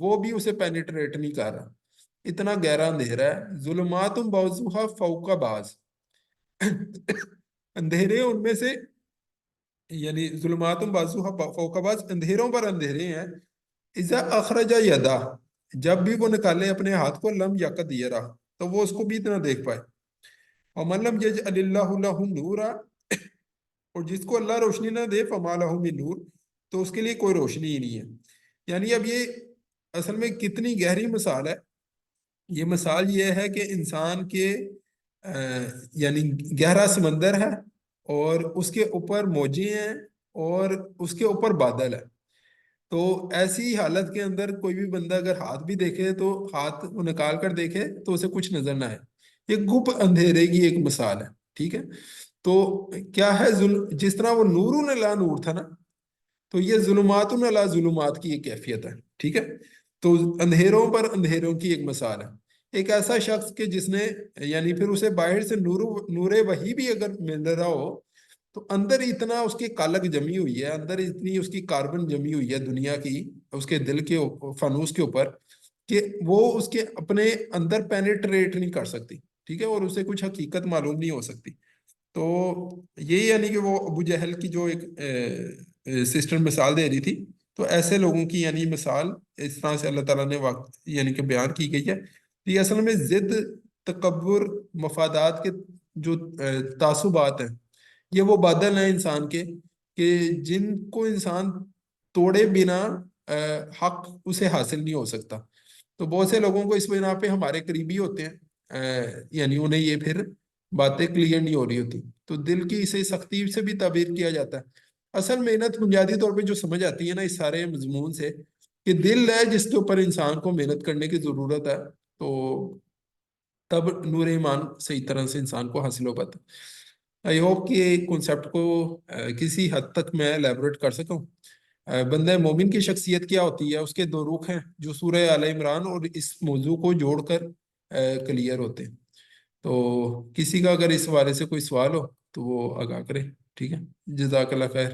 Speaker 1: وہ بھی اسے پینیٹریٹ نہیں کر رہا، اتنا گہرا اندھیرا ہے. ظلمات بعضها فوق بعض، اندھیرے ان میں سے، یعنی ظلمات بعضها فوق بعض، اندھیروں پر اندھیرے ہیں. اذا اخرج یدا، جب بھی وہ نکالے اپنے ہاتھ کو، لم یقد یرا، تو وہ اس کو بھی اتنا دیکھ پائے. ومن لم یجعل اللہ له نورا، اور جس کو اللہ روشنی نہ دے، فما له من نور، تو اس کے لیے کوئی روشنی ہی نہیں ہے. یعنی اب یہ اصل میں کتنی گہری مثال ہے. یہ مثال یہ ہے کہ انسان کے یعنی گہرا سمندر ہے، اور اس کے اوپر موجیں ہیں، اور اس کے اوپر بادل ہے. تو ایسی حالت کے اندر کوئی بھی بندہ اگر ہاتھ بھی دیکھے تو ہاتھ وہ نکال کر دیکھے تو اسے کچھ نظر نہ آئے. یہ گپ اندھیرے کی ایک مثال ہے، ٹھیک ہے. تو کیا ہے، جس طرح وہ نور علی نور تھا نا، تو یہ ظلمات علی ظلمات کی ایک کیفیت ہے، ٹھیک ہے. تو اندھیروں پر اندھیروں کی ایک مثال ہے. ایک ایسا شخص کہ جس نے یعنی پھر اسے باہر سے نور وحی بھی اگر مل رہا ہو، تو اندر اتنا اس کی کالک جمی ہوئی ہے، اندر اتنی اس کی کاربن جمی ہوئی ہے دنیا کی، اس کے دل کے فانوس کے اوپر، کہ وہ اس کے اپنے اندر پینیٹریٹ نہیں کر سکتی، ٹھیک ہے، اور اسے کچھ حقیقت معلوم نہیں ہو سکتی. تو یہ یعنی کہ وہ ابو جہل کی جو ایک سسٹر مثال دے رہی تھی، تو ایسے لوگوں کی یعنی مثال اس طرح سے اللہ تعالیٰ نے یعنی کہ بیان کی گئی ہے. یہ اصل میں ضد، تکبر، مفادات کے جو تعصبات ہیں، یہ وہ بادل ہیں انسان کے، کہ جن کو انسان توڑے بنا حق اسے حاصل نہیں ہو سکتا. تو بہت سے لوگوں کو اس بنا پہ ہمارے قریبی ہوتے ہیں، یعنی انہیں یہ پھر باتیں کلیئر نہیں ہو رہی ہوتی، تو دل کی اسے سختی سے بھی تعبیر کیا جاتا ہے. اصل محنت بنیادی طور پہ جو سمجھ آتی ہے نا اس سارے مضمون سے، کہ دل ہے جس کے اوپر انسان کو محنت کرنے کی ضرورت ہے، تو تب نور ایمان صحیح طرح سے انسان کو حاصل ہو پاتا. آئی ہوپ کہ کنسیپٹ کو کسی حد تک میں ایلیبوریٹ کر سکوں. بندہ مومن کی شخصیت کیا ہوتی ہے، اس کے دو رخ ہیں جو سورہ آل عمران اور اس موضوع کو جوڑ کر کلیئر ہوتے ہیں. تو کسی کا اگر اس بارے سے کوئی سوال ہو تو وہ آگاہ کرے، ٹھیک ہے. جزاک اللہ خیر.